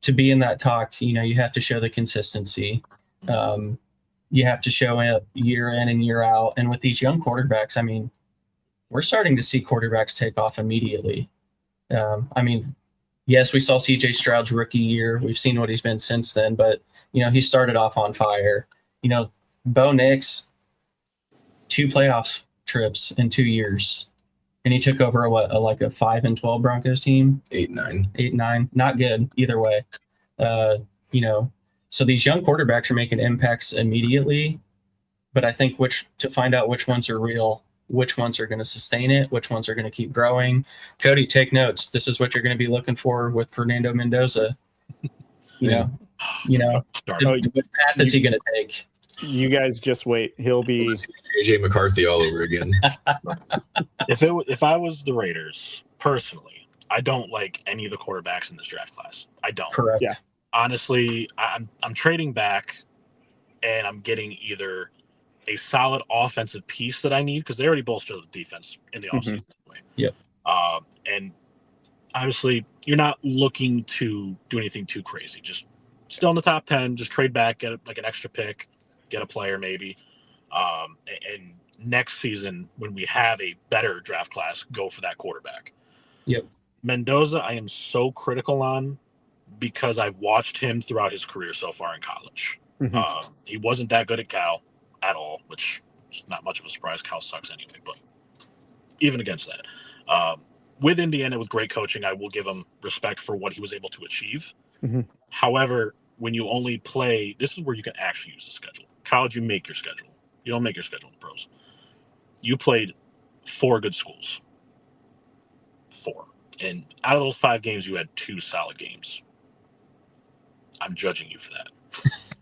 to be in that talk, you have to show the consistency. you have to show up year in and year out. And with these young quarterbacks, I mean, we're starting to see quarterbacks take off immediately. I mean, yes, we saw CJ Stroud's rookie year. We've seen what he's been since then, but he started off on fire. Bo Nix, 2 playoff trips in 2 years, and he took over a 5-12 Broncos team. 8-9. 8-9, not good either way. So these young quarterbacks are making impacts immediately, but I think to find out which ones are real, which ones are going to sustain it, which ones are going to keep growing. Cody, take notes. This is what you're going to be looking for with Fernando Mendoza. What path is he going to take? You guys just wait. He'll be JJ McCarthy all over again. If I was the Raiders, personally, I don't like any of the quarterbacks in this draft class. I don't. Correct. Yeah. Honestly, I'm trading back, and I'm getting either a solid offensive piece that I need, because they already bolstered the defense in the offseason. Yep. And obviously, you're not looking to do anything too crazy. Just still in the top 10. Just trade back, get like an extra pick, get a player maybe. And next season, when we have a better draft class, go for that quarterback. Yep. Mendoza, I am so critical on, because I've watched him throughout his career so far in college. He wasn't that good at Cal at all, which is not much of a surprise. Cal sucks anyway, but even against that, with Indiana, with great coaching, I will give him respect for what he was able to achieve. However, when you only play, this is where you can actually use the schedule. College, you make your schedule. You don't make your schedule in the pros. You played 4 good schools. 4. And out of those 5 games, you had 2 solid games. I'm judging you for that.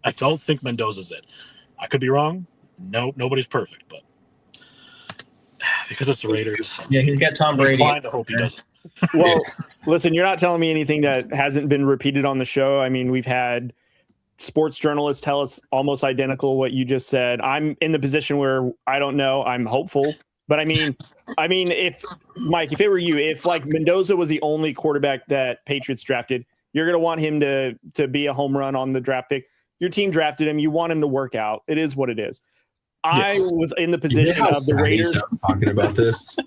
I don't think Mendoza's it. I could be wrong. No, nobody's perfect, but because it's the Raiders. Yeah, he's got Tom Brady. I hope he doesn't. Well, listen, you're not telling me anything that hasn't been repeated on the show. I mean, we've had sports journalists tell us almost identical what you just said. I'm in the position where I don't know. I'm hopeful, but I mean, if Mike, if it were you, if like Mendoza was the only quarterback that Patriots drafted, you're going to want him to be a home run on the draft pick. Your team drafted him. You want him to work out. It is what it is. I was in the position of the Raiders talking about this.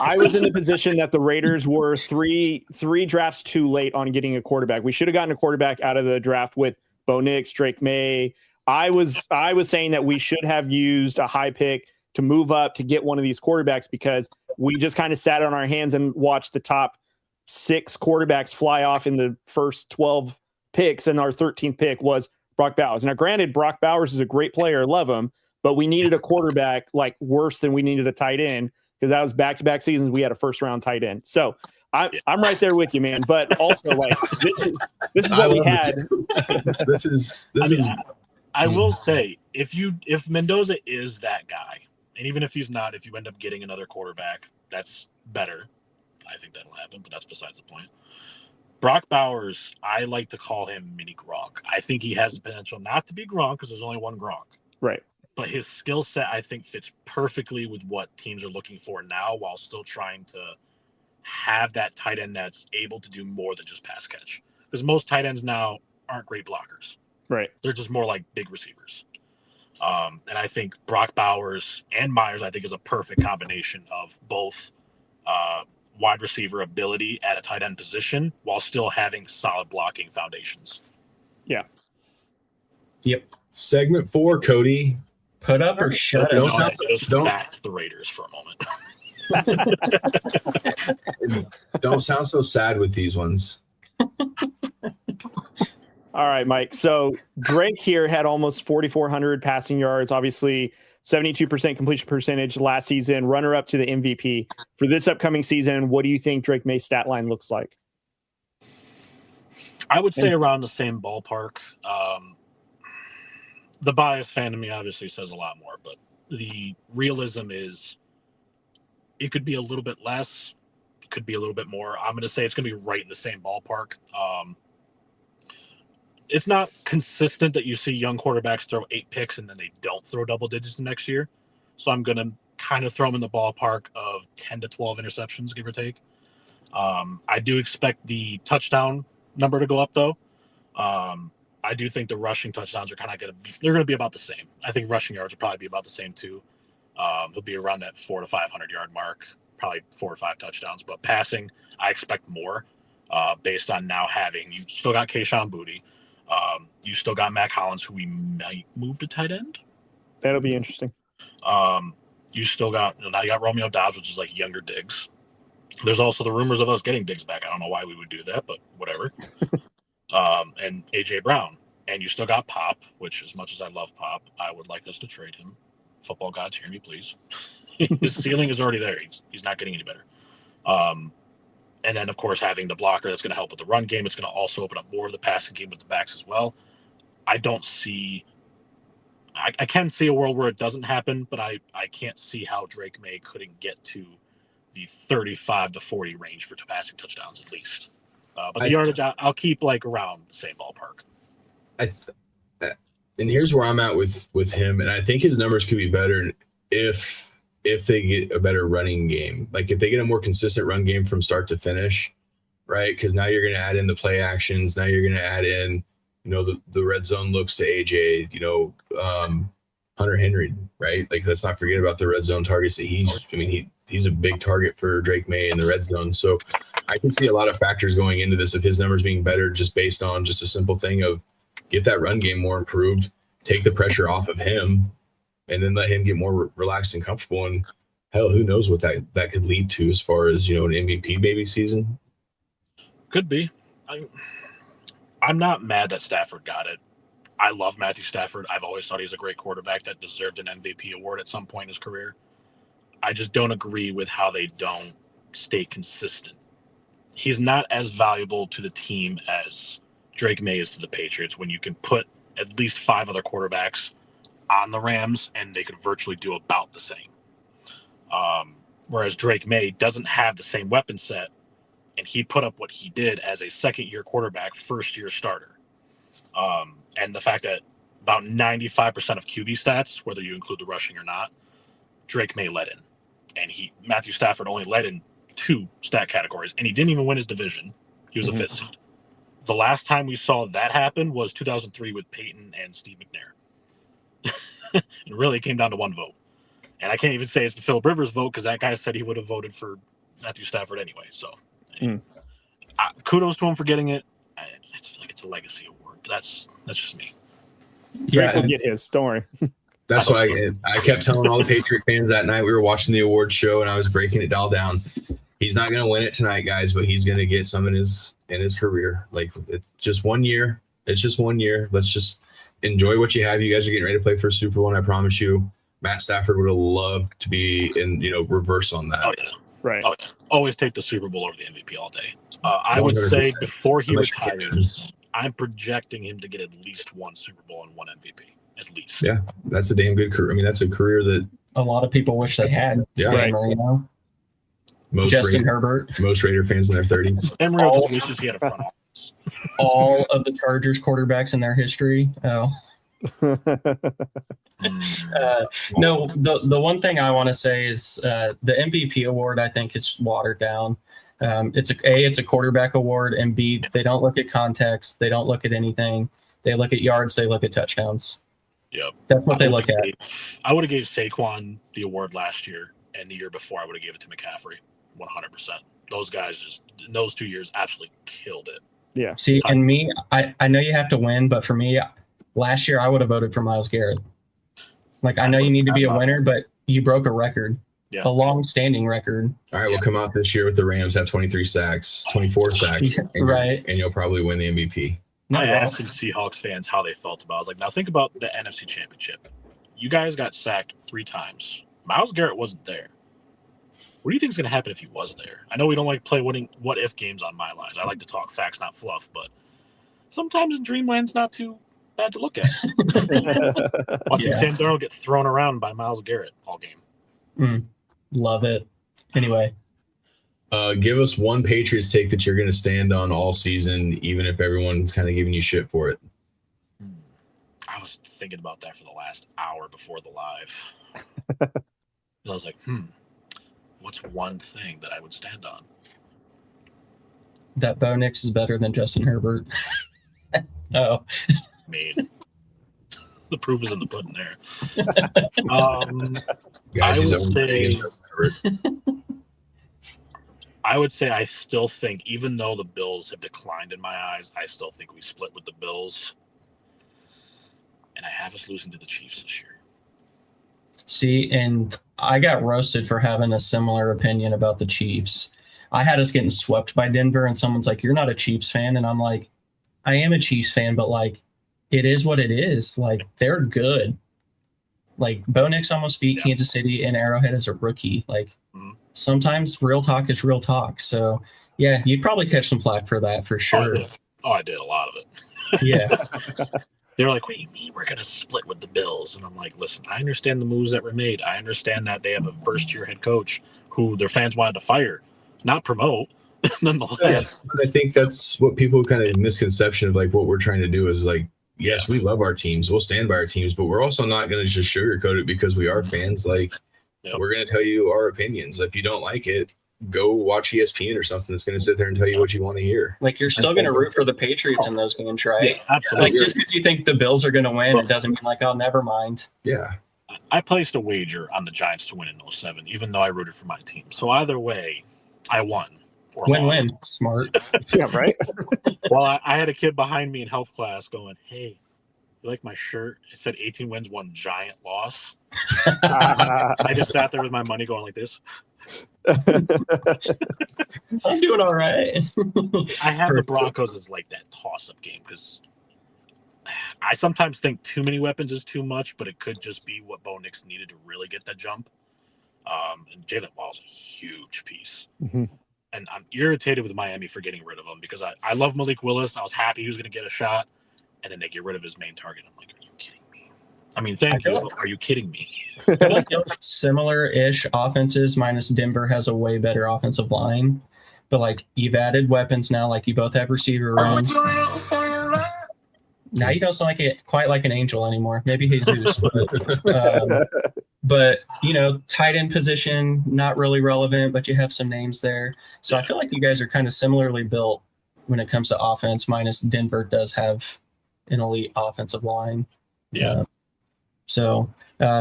I was in the position that the Raiders were three drafts too late on getting a quarterback. We should have gotten a quarterback out of the draft with Bo Nix, Drake Maye. I was saying that we should have used a high pick to move up to get one of these quarterbacks, because we just kind of sat on our hands and watched the top 6 quarterbacks fly off in the first 12 picks, and our 13th pick was Brock Bowers. Now, granted, Brock Bowers is a great player, love him, but we needed a quarterback like worse than we needed a tight end, because that was back-to-back seasons we had a first-round tight end. So I'm right there with you, man. But also, like, this is what we had. I will say, if Mendoza is that guy, and even if he's not, if you end up getting another quarterback, that's better. I think that'll happen, but that's besides the point. Brock Bowers, I like to call him mini Gronk. I think he has the potential not to be Gronk, because there's only one Gronk. Right. But his skill set, I think, fits perfectly with what teams are looking for now, while still trying to have that tight end that's able to do more than just pass catch. Because most tight ends now aren't great blockers. Right. They're just more like big receivers. And I think Brock Bowers and Myers, I think, is a perfect combination of both wide receiver ability at a tight end position while still having solid blocking foundations. Yeah. Yep. Segment 4, Cody. Put up or shut up. Don't back the Raiders for a moment. Don't sound so sad with these ones. All right, Mike. So Drake here had almost 4,400 passing yards, obviously 72% completion percentage last season, runner up to the MVP. For this upcoming season, what do you think Drake Maye's stat line looks like? I would say around the same ballpark. The biased fan in me obviously says a lot more, but the realism is it could be a little bit less, it could be a little bit more. I'm going to say it's going to be right in the same ballpark. It's not consistent that you see young quarterbacks throw 8 picks and then they don't throw double digits the next year. So I'm going to kind of throw them in the ballpark of 10 to 12 interceptions, give or take. I do expect the touchdown number to go up, though. I do think the rushing touchdowns are kind of they're going to be about the same. I think rushing yards will probably be about the same too. He'll be around that 400 to 500 yard mark, probably 4 or 5 touchdowns. But passing, I expect more based on now having you still got Kayshon Boutte, you still got Mac Hollins, who we might move to tight end. That'll be interesting. You still got now you got Romeo Dobbs, which is like younger Diggs. There's also the rumors of us getting Diggs back. I don't know why we would do that, but whatever. And AJ Brown, and you still got Pop, which as much as I love Pop, I would like us to trade him. Football gods, hear me, please. His ceiling is already there. He's not getting any better. And then, of course, having the blocker that's going to help with the run game. It's going to also open up more of the passing game with the backs as well. I don't see – I can see a world where it doesn't happen, but I can't see how Drake Maye couldn't get to the 35 to 40 range for passing touchdowns at least. But the yardage, I'll keep like around the same ballpark. And here's where I'm at with him, and I think his numbers could be better if they get a better running game. Like if they get a more consistent run game from start to finish, right? Because now you're going to add in the play actions. Now you're going to add in, the red zone looks to AJ, Hunter Henry, right? Like let's not forget about the red zone targets that he's a big target for Drake Maye in the red zone. So I can see a lot of factors going into this of his numbers being better just based on just a simple thing of get that run game more improved, take the pressure off of him, and then let him get more relaxed and comfortable. And hell, who knows what that could lead to as far as, an MVP maybe season. Could be. I'm not mad that Stafford got it. I love Matthew Stafford. I've always thought he's a great quarterback that deserved an MVP award at some point in his career. I just don't agree with how they don't stay consistent. He's not as valuable to the team as Drake Maye is to the Patriots when you can put at least 5 other quarterbacks on the Rams and they could virtually do about the same. Whereas Drake Maye doesn't have the same weapon set, and he put up what he did as a second-year quarterback, first-year starter. And the fact that about 95% of QB stats, whether you include the rushing or not, Drake Maye led in. And Matthew Stafford only led in 2 stat categories, and he didn't even win his division. He was a 5th seed. The last time we saw that happen was 2003 with Peyton and Steve McNair. It really came down to 1 vote. And I can't even say it's the Philip Rivers vote because that guy said he would have voted for Matthew Stafford anyway. So kudos to him for getting it. I feel like it's a legacy award. But that's just me. Drake will get his. Don't worry. That's why I kept telling all the Patriot fans that night we were watching the awards show and I was breaking it all down. He's not going to win it tonight, guys, but he's going to get some in his career. Like it's just 1 year. It's just 1 year. Let's just enjoy what you have. You guys are getting ready to play for a Super Bowl, and I promise you, Matt Stafford would have loved to be in reverse on that. Oh yeah, right. Oh, yeah. Always take the Super Bowl over the MVP all day. I would say before he retires, I'm projecting him to get at least 1 Super Bowl and 1 MVP. At least. Yeah, that's a damn good career. I mean, that's a career that a lot of people wish they had. Yeah, right. Justin Herbert. Most Raider fans in their 30s. Marino just wishes he had a front office. All of the Chargers quarterbacks in their history. Oh. No, the one thing I want to say is the MVP award, I think, is watered down. It's a quarterback award, and B, they don't look at context. They don't look at anything. They look at yards. They look at touchdowns. Yep. That's what they look at. I would have gave Saquon the award last year, and the year before I would have gave it to McCaffrey, 100%. Those guys just in those 2 years absolutely killed it. Yeah. See, and me, I know you have to win, but for me, last year I would have voted for Myles Garrett. Like I know you need to be a winner, but you broke a record. Yeah. A long-standing record. All right, we'll come out this year with the Rams have 23 sacks, 24 sacks, right? And you'll probably win the MVP. I asked some Seahawks fans how they felt about it. I was like, now think about the NFC Championship. You guys got sacked 3 times. Myles Garrett wasn't there. What do you think is going to happen if he was there? I know we don't like to play what-if games on My Lives. I like to talk facts, not fluff, but sometimes in Dreamland's not too bad to look at. Watching Sam Darnold get thrown around by Myles Garrett all game. Love it. Anyway. Give us one Patriots take that you're going to stand on all season, even if everyone's kind of giving you shit for it. I was thinking about that for the last hour before the live. I was like, what's one thing that I would stand on? That Bo Nix is better than Justin Herbert. Oh. made. The proof is in the pudding there. I would say I still think, even though the Bills have declined in my eyes, I still think we split with the Bills. And I have us losing to the Chiefs this year. See, and I got roasted for having a similar opinion about the Chiefs. I had us getting swept by Denver, and someone's like, "You're not a Chiefs fan," and I'm like, "I am a Chiefs fan, but like, it is what it is. Like, they're good. Like, Bo Nix almost beat Kansas City in Arrowhead as a rookie. Like, sometimes real talk is real talk. So, yeah, you'd probably catch some flack for that for sure. I did a lot of it. Yeah." They're like, "What do you mean we're going to split with the Bills?" And I'm like, listen, I understand the moves that were made. I understand that they have a first-year head coach who their fans wanted to fire, not promote, nonetheless. I think that's what people kind of misconception of like what we're trying to do is like, yes, we love our teams. We'll stand by our teams, but we're also not going to just sugarcoat it because we are fans. Like, we're going to tell you our opinions. If you don't like it, go watch ESPN or something that's going to sit there and tell you what you want to hear. Like, you're still going to root for the Patriots in those games, right? Yeah, absolutely. Like, just because you think the Bills are going to win, it doesn't mean like, oh, never mind. Yeah. I placed a wager on the Giants to win in 07, even though I rooted for my team. So either way, I won. Win-win. Smart. Yeah, right? Well, I had a kid behind me in health class going, "Hey, you like my shirt? It said 18 wins, 1 giant loss." I just sat there with my money going like this. I'm doing all right. I have the Broncos as like that toss-up game because I sometimes think too many weapons is too much, but it could just be what Bo Nix needed to really get that jump. And Jalen Waddle's a huge piece. Mm-hmm. And I'm irritated with Miami for getting rid of him because I love Malik Willis. I was happy he was going to get a shot, and then they get rid of his main target. I'm like, are you kidding me? I mean, thank you. Are you kidding me? Similar-ish offenses, minus Denver has a way better offensive line. But, like, you've added weapons now. Like, you both have receiver rooms. Now you don't sound like quite like an angel anymore. Maybe Jesus. But, you know, tight end position, not really relevant, but you have some names there. So I feel like you guys are kind of similarly built when it comes to offense, minus Denver does have an elite offensive line. Yeah. So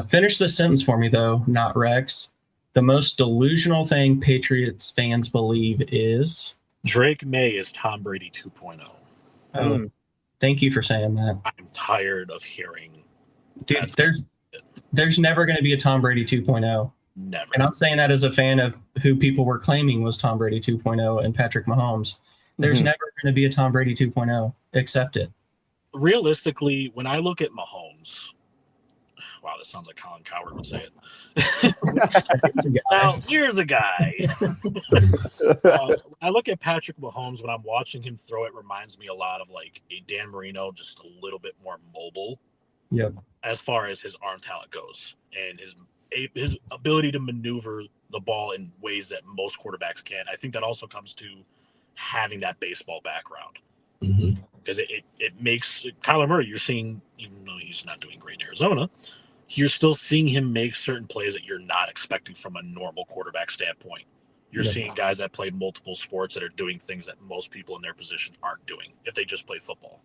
finish the sentence for me, though, not Rex. The most delusional thing Patriots fans believe is? Drake Maye is Tom Brady 2.0. Thank you for saying that. I'm tired of hearing. Dude, there's never going to be a Tom Brady 2.0. Never. And I'm saying that as a fan of who people were claiming was Tom Brady 2.0 and Patrick Mahomes. There's never going to be a Tom Brady 2.0. Accept it. Realistically, when I look at Mahomes, wow, this sounds like Colin Cowherd would say it. Now, here's a guy. I look at Patrick Mahomes when I'm watching him throw. It reminds me a lot of like a Dan Marino, just a little bit more mobile. Yep. As far as his arm talent goes and his ability to maneuver the ball in ways that most quarterbacks can't. I think that also comes to having that baseball background. Because it makes Kyler Murray, you're seeing, even though he's not doing great in Arizona, you're still seeing him make certain plays that you're not expecting from a normal quarterback standpoint. You're seeing guys that play multiple sports that are doing things that most people in their position aren't doing if they just play football.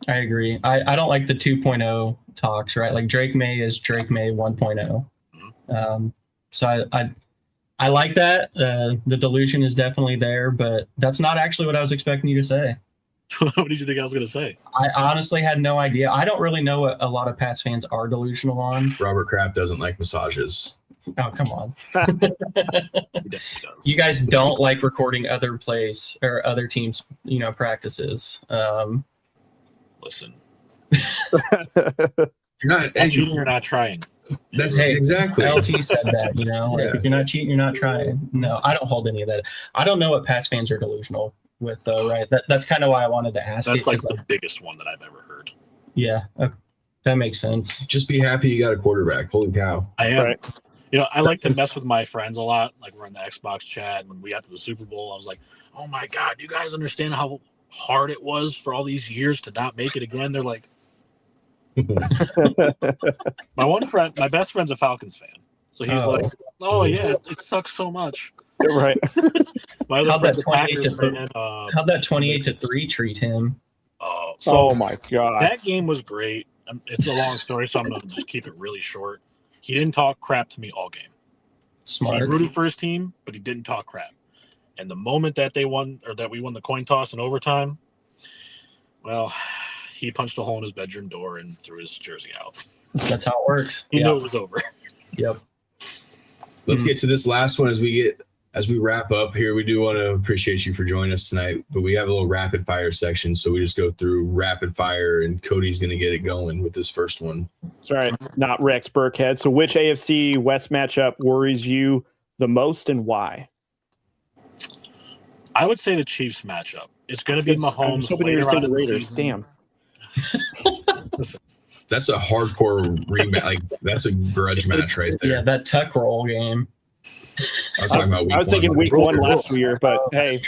I agree. I don't like the 2.0 talks, right? Like Drake Maye is Drake Maye 1.0. So I like that. The delusion is definitely there, but that's not actually what I was expecting you to say. What did you think I was going to say? I honestly had no idea. I don't really know what a lot of Pats fans are delusional on. Robert Kraft doesn't like massages. Oh, come on. You guys don't like recording other plays or other teams, practices. Listen. You're not cheating, you're not trying. That's exactly. LT said that, if you're not cheating, you're not trying. No, I don't hold any of that. I don't know what Pats fans are delusional with, though, right? That's kind of why I wanted to ask. That's like the biggest one that I've ever heard. Yeah, that makes sense. Just be happy you got a quarterback. Holy cow. I am. Right. I like to mess with my friends a lot. Like we're in the Xbox chat. When we got to the Super Bowl, I was like, oh my God, do you guys understand how hard it was for all these years to not make it again? They're like, my best friend's a Falcons fan. So he's like, oh yeah, it sucks so much. Right. How'd that 28-3 treat him? out. So Oh my god, that game was great. It's a long story, so I'm gonna just keep it really short. He didn't talk crap to me all game. Smart. He rooted for his team, but he didn't talk crap. And the moment that they won, or that we won the coin toss in overtime, well, he punched a hole in his bedroom door and threw his jersey out. That's how it works. He knew it was over. Yep. Let's get to this last one as we wrap up here. We do want to appreciate you for joining us tonight, but we have a little rapid fire section, so we just go through rapid fire, and Cody's going to get it going with this first one. that's right. Not Rex Burkhead. So, which AFC West matchup worries you the most, and why? I would say the Chiefs matchup. It's going to be Mahomes. I was hoping you were later saying on the in Raiders. season. Damn. That's a hardcore rematch. Like, that's a grudge match right there. Yeah, that tuck roll game. I was talking about week I was thinking one. week one last year, but hey,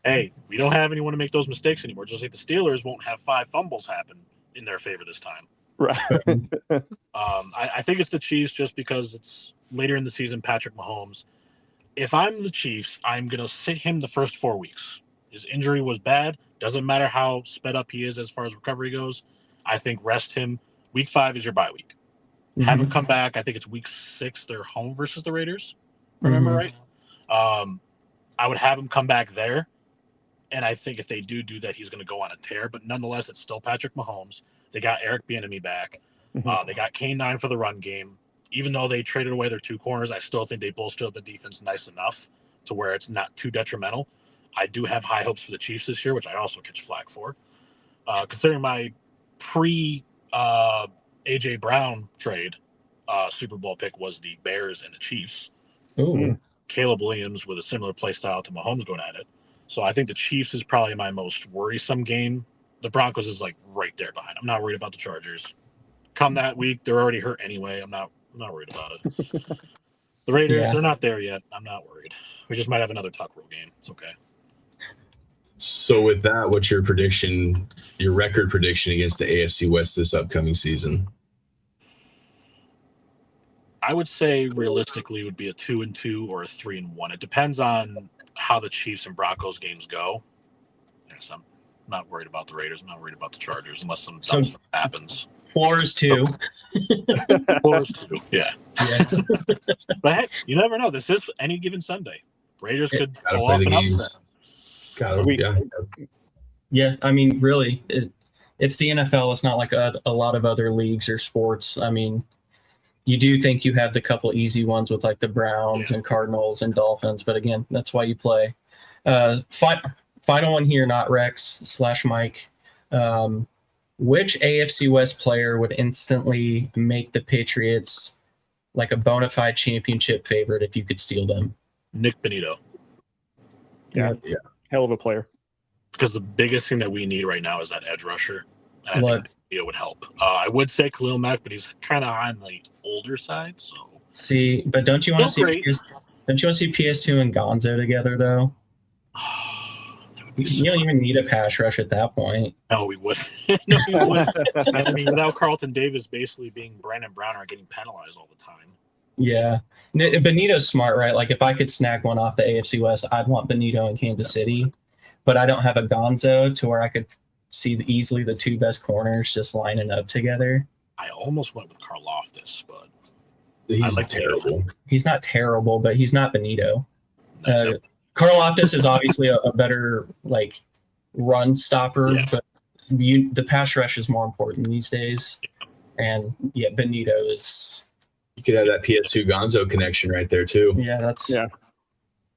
Hey, we don't have anyone to make those mistakes anymore. Just like the Steelers won't have 5 fumbles happen in their favor this time. right. I think it's the Chiefs just because it's later in the season, Patrick Mahomes. If I'm the Chiefs, I'm going to sit him the first 4 weeks. His injury was bad. Doesn't matter how sped up he is as far as recovery goes. I think rest him. Week 5 is your bye week. Have him come back. I think it's week 6. They're home versus the Raiders. Remember right? I would have him come back there. And I think if they do that, he's going to go on a tear. But nonetheless, it's still Patrick Mahomes. They got Eric Bieniemy back. They got K9 for the run game. Even though they traded away their 2 corners, I still think they bolstered up the defense nice enough to where it's not too detrimental. I do have high hopes for the Chiefs this year, which I also catch flack for. Considering my pre-A.J. Brown trade Super Bowl pick was the Bears and the Chiefs. Ooh. Caleb Williams with a similar play style to Mahomes going at it. So I think the Chiefs is probably my most worrisome game. The Broncos is like right there behind. I'm not worried about the Chargers. Come that week, they're already hurt anyway. I'm not worried about it. The Raiders, they're not there yet. I'm not worried. We just might have another tuck rule game. It's okay. So with that, what's your prediction, your record prediction against the AFC West this upcoming season? I would say realistically it would be a 2-2 or a 3-1. It depends on how the Chiefs and Broncos games go. Yes, I'm not worried about the Raiders. I'm not worried about the Chargers unless some dumb stuff happens. Floor is 2. Floor is 2. Yeah. But hey, you never know. This is any given Sunday. Raiders could pull off an upset. Yeah, I mean, really, it's the NFL. It's not like a lot of other leagues or sports. I mean, you do think you have the couple easy ones with like the Browns and Cardinals and Dolphins, but again, that's why you play. Final one here, not Rex / Mike. Which AFC West player would instantly make the Patriots like a bona fide championship favorite if you could steal them? Nick Benito. Yeah. Hell of a player. Because the biggest thing that we need right now is that edge rusher. And I think Benito would help. I would say Khalil Mack, but he's kind of on the older side. So see, but don't you want to see PS2 and Gonzo together though? You don't even need a pass rush at that point. No, we wouldn't. No, we wouldn't. I mean, without Carlton Davis basically being Brandon Brown or getting penalized all the time. Yeah. Benito's smart, right? Like if I could snag one off the AFC West, I'd want Benito in Kansas City, but I don't have a Gonzo to where I could see easily the 2 best corners just lining up together. I almost went with Karlaftis, but he's like terrible. He's not terrible, but he's not Benito. Karlaftis is obviously a better like run stopper, but the pass rush is more important these days. And Benito is. You could have that PS2 Gonzo connection right there too. Yeah,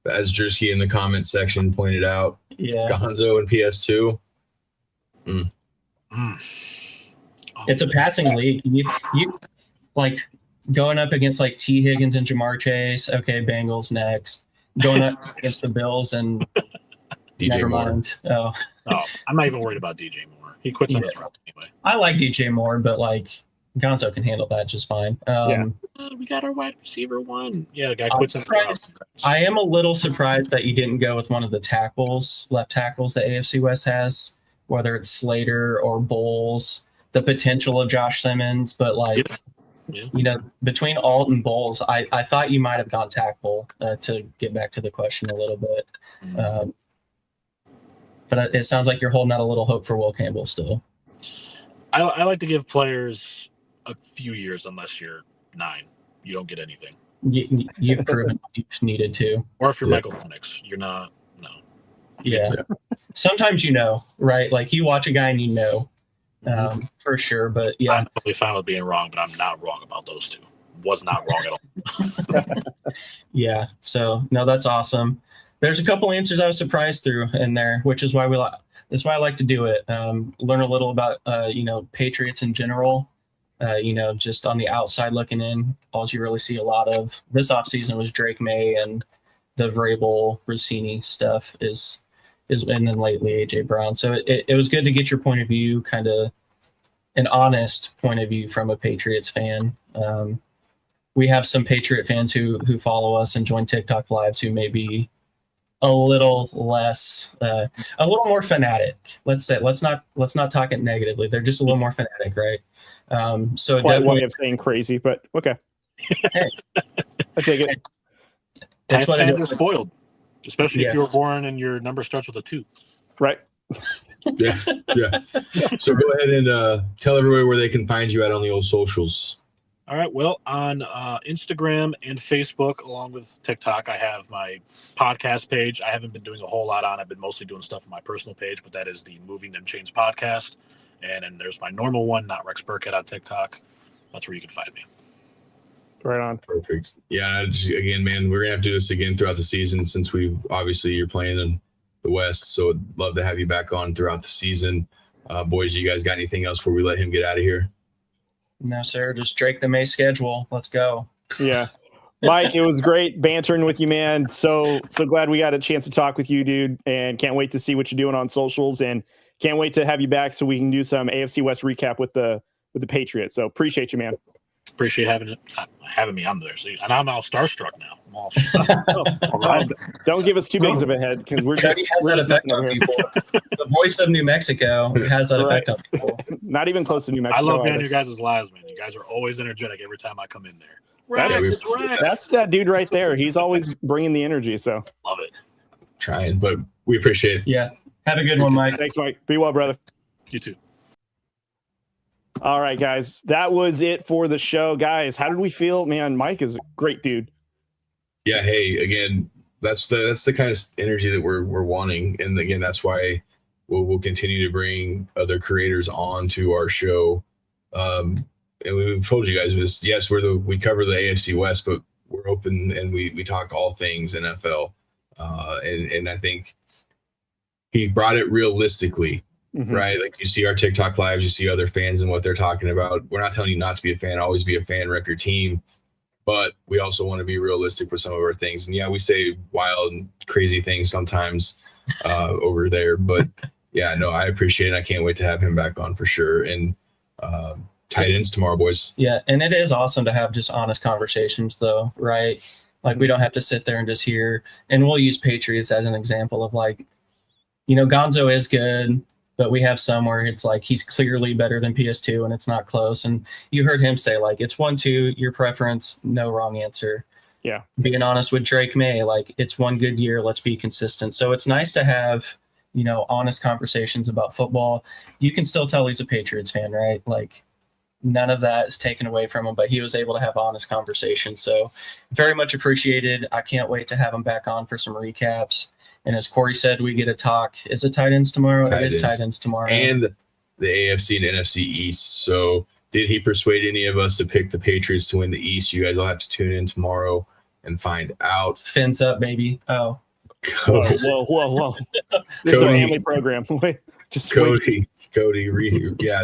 as Drewski in the comment section pointed out. Yeah, Gonzo and PS2. It's a passing league. You like going up against like T. Higgins and Jamar Chase. Okay, Bengals next. Going up against the Bills and DJ Moore. Mind. Oh, I'm not even worried about DJ Moore. He quits on his route anyway. I like DJ Moore, but like Gonzo can handle that just fine. We got our wide receiver 1. Yeah, the guy quits on his route. I am a little surprised that you didn't go with one of the left tackles the AFC West has, whether it's Slater or Bowles, the potential of Josh Simmons, but like, between Alt and Bowles, I thought you might have gone tackle to get back to the question a little bit. But it sounds like you're holding out a little hope for Will Campbell still. I like to give players a few years, unless you're 9. You don't get anything. You've proven you've needed to. Or if you're Michael Penix, you're not. No. Yeah. Sometimes right? Like you watch a guy and for sure. But yeah, I'm totally fine with being wrong, but I'm not wrong about those two. Was not wrong at all. Yeah. So no, that's awesome. There's a couple answers I was surprised through in there, which is why that's why I like to do it. Learn a little about Patriots in general. Just on the outside looking in, all you really see a lot of this offseason was Drake Maye and the Vrabel Rossini stuff is and then lately AJ Brown. So it was good to get your point of view, kind of an honest point of view from a Patriots fan. We have some Patriot fans who follow us and join TikTok lives who may be a little less, a little more fanatic. Let's say, let's not talk it negatively. They're just a little more fanatic, right? So Quite definitely way of saying crazy, but okay. Hey. I take it. It's what fans are spoiled, especially if Yeah. you were born and your number starts with a 2. Right. Yeah. So go ahead and tell everybody where they can find you on the old socials. All right. Well, on Instagram and Facebook, along with TikTok, I have my podcast page. I haven't been doing a whole lot on. I've been mostly doing stuff on my personal page, but that is the Moving Them Chains podcast. And then there's my normal one, NotRexBurkhead on TikTok. That's where you can find me. Right on. Perfect. Yeah. Again, man, we're gonna have to do this again throughout the season since you're playing in the West. So I'd love to have you back on throughout the season. Boys, you guys got anything else before we let him get out of here? No, sir. Just Drake the May schedule. Let's go. Yeah. Mike, it was great bantering with you, man. So glad we got a chance to talk with you, dude. And can't wait to see what you're doing on socials. And can't wait to have you back so we can do some AFC West recap with the Patriots. So appreciate you, man. Appreciate having me on there. So, and I'm all starstruck now. I'm all Don't give us too big of a head because we're just Cody has that effect on people. The voice of New Mexico has that effect on people. Not even close to New Mexico. I love hearing either. your guys' lives, man. You guys are always energetic every time I come in there. That's that dude right there. He's always bringing the energy. So love it. Trying, but we appreciate it. Yeah. Have a good one, Mike. Thanks, Mike. Be well, brother. You too. All right, guys. That was it for the show. Guys, how did we feel? Man, Mike is a great dude. Yeah. Hey, again, that's the kind of energy that we're wanting, and again, that's why we'll continue to bring other creators on to our show. And we've told you guys this. Yes, we cover the AFC West, but we're open and we talk all things NFL. And I think he brought it realistically. Mm-hmm. Right? Like you see our TikTok lives, you see other fans and what they're talking about. We're not telling you not to be a fan, always be a fan, wreck your team. But we also want to be realistic with some of our things. And yeah, we say wild and crazy things sometimes over there. But yeah, no, I appreciate it. I can't wait to have him back on for sure. And tight ends tomorrow, boys. Yeah, and it is awesome to have just honest conversations though, right? Like we don't have to sit there and just hear, and we'll use Patriots as an example of like, Gonzo is good, but we have some where it's like he's clearly better than PS2 and it's not close. And you heard him say like it's 1-2, your preference, no wrong answer. Yeah. Being honest with Drake Maye, like it's one good year, let's be consistent. So it's nice to have, honest conversations about football. You can still tell he's a Patriots fan, right? Like none of that is taken away from him, but he was able to have honest conversations. So very much appreciated. I can't wait to have him back on for some recaps. And as Corey said, we get a talk. Is it tight ends tomorrow? It is tight ends tomorrow. And the AFC and NFC East. So did he persuade any of us to pick the Patriots to win the East? You guys will have to tune in tomorrow and find out. Fins up, baby. Oh. Whoa. This is a family program. Wait, Cody,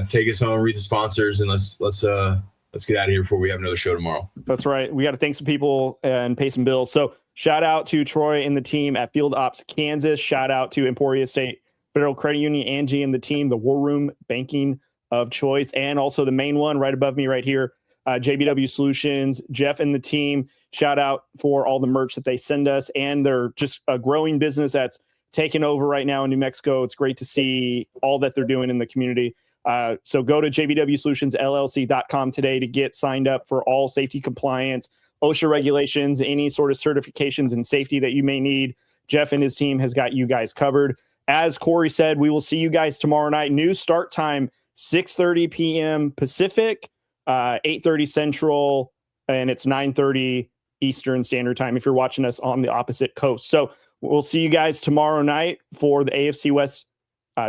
take us home, read the sponsors, and let's get out of here before we have another show tomorrow. That's right. We got to thank some people and pay some bills. So shout out to Troy and the team at Field Ops Kansas. Shout out to Emporia State Federal Credit Union, Angie and the team, the War Room Banking of Choice, and also the main one right above me right here, JBW Solutions, Jeff and the team. Shout out for all the merch that they send us, and they're just a growing business that's taken over right now in New Mexico. It's great to see all that they're doing in the community. So go to jbwsolutionsllc.com today to get signed up for all safety compliance, OSHA regulations, any sort of certifications and safety that you may need. Jeff and his team has got you guys covered. as Corey said, we will see you guys tomorrow night. New start time, 6:30 p.m. Pacific, 8:30 Central, and it's 9:30 Eastern Standard Time if you're watching us on the opposite coast. So we'll see you guys tomorrow night for the AFC West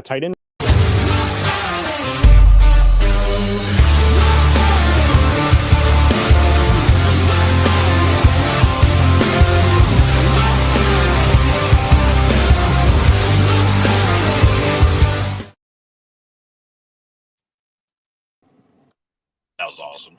tight end. That was awesome.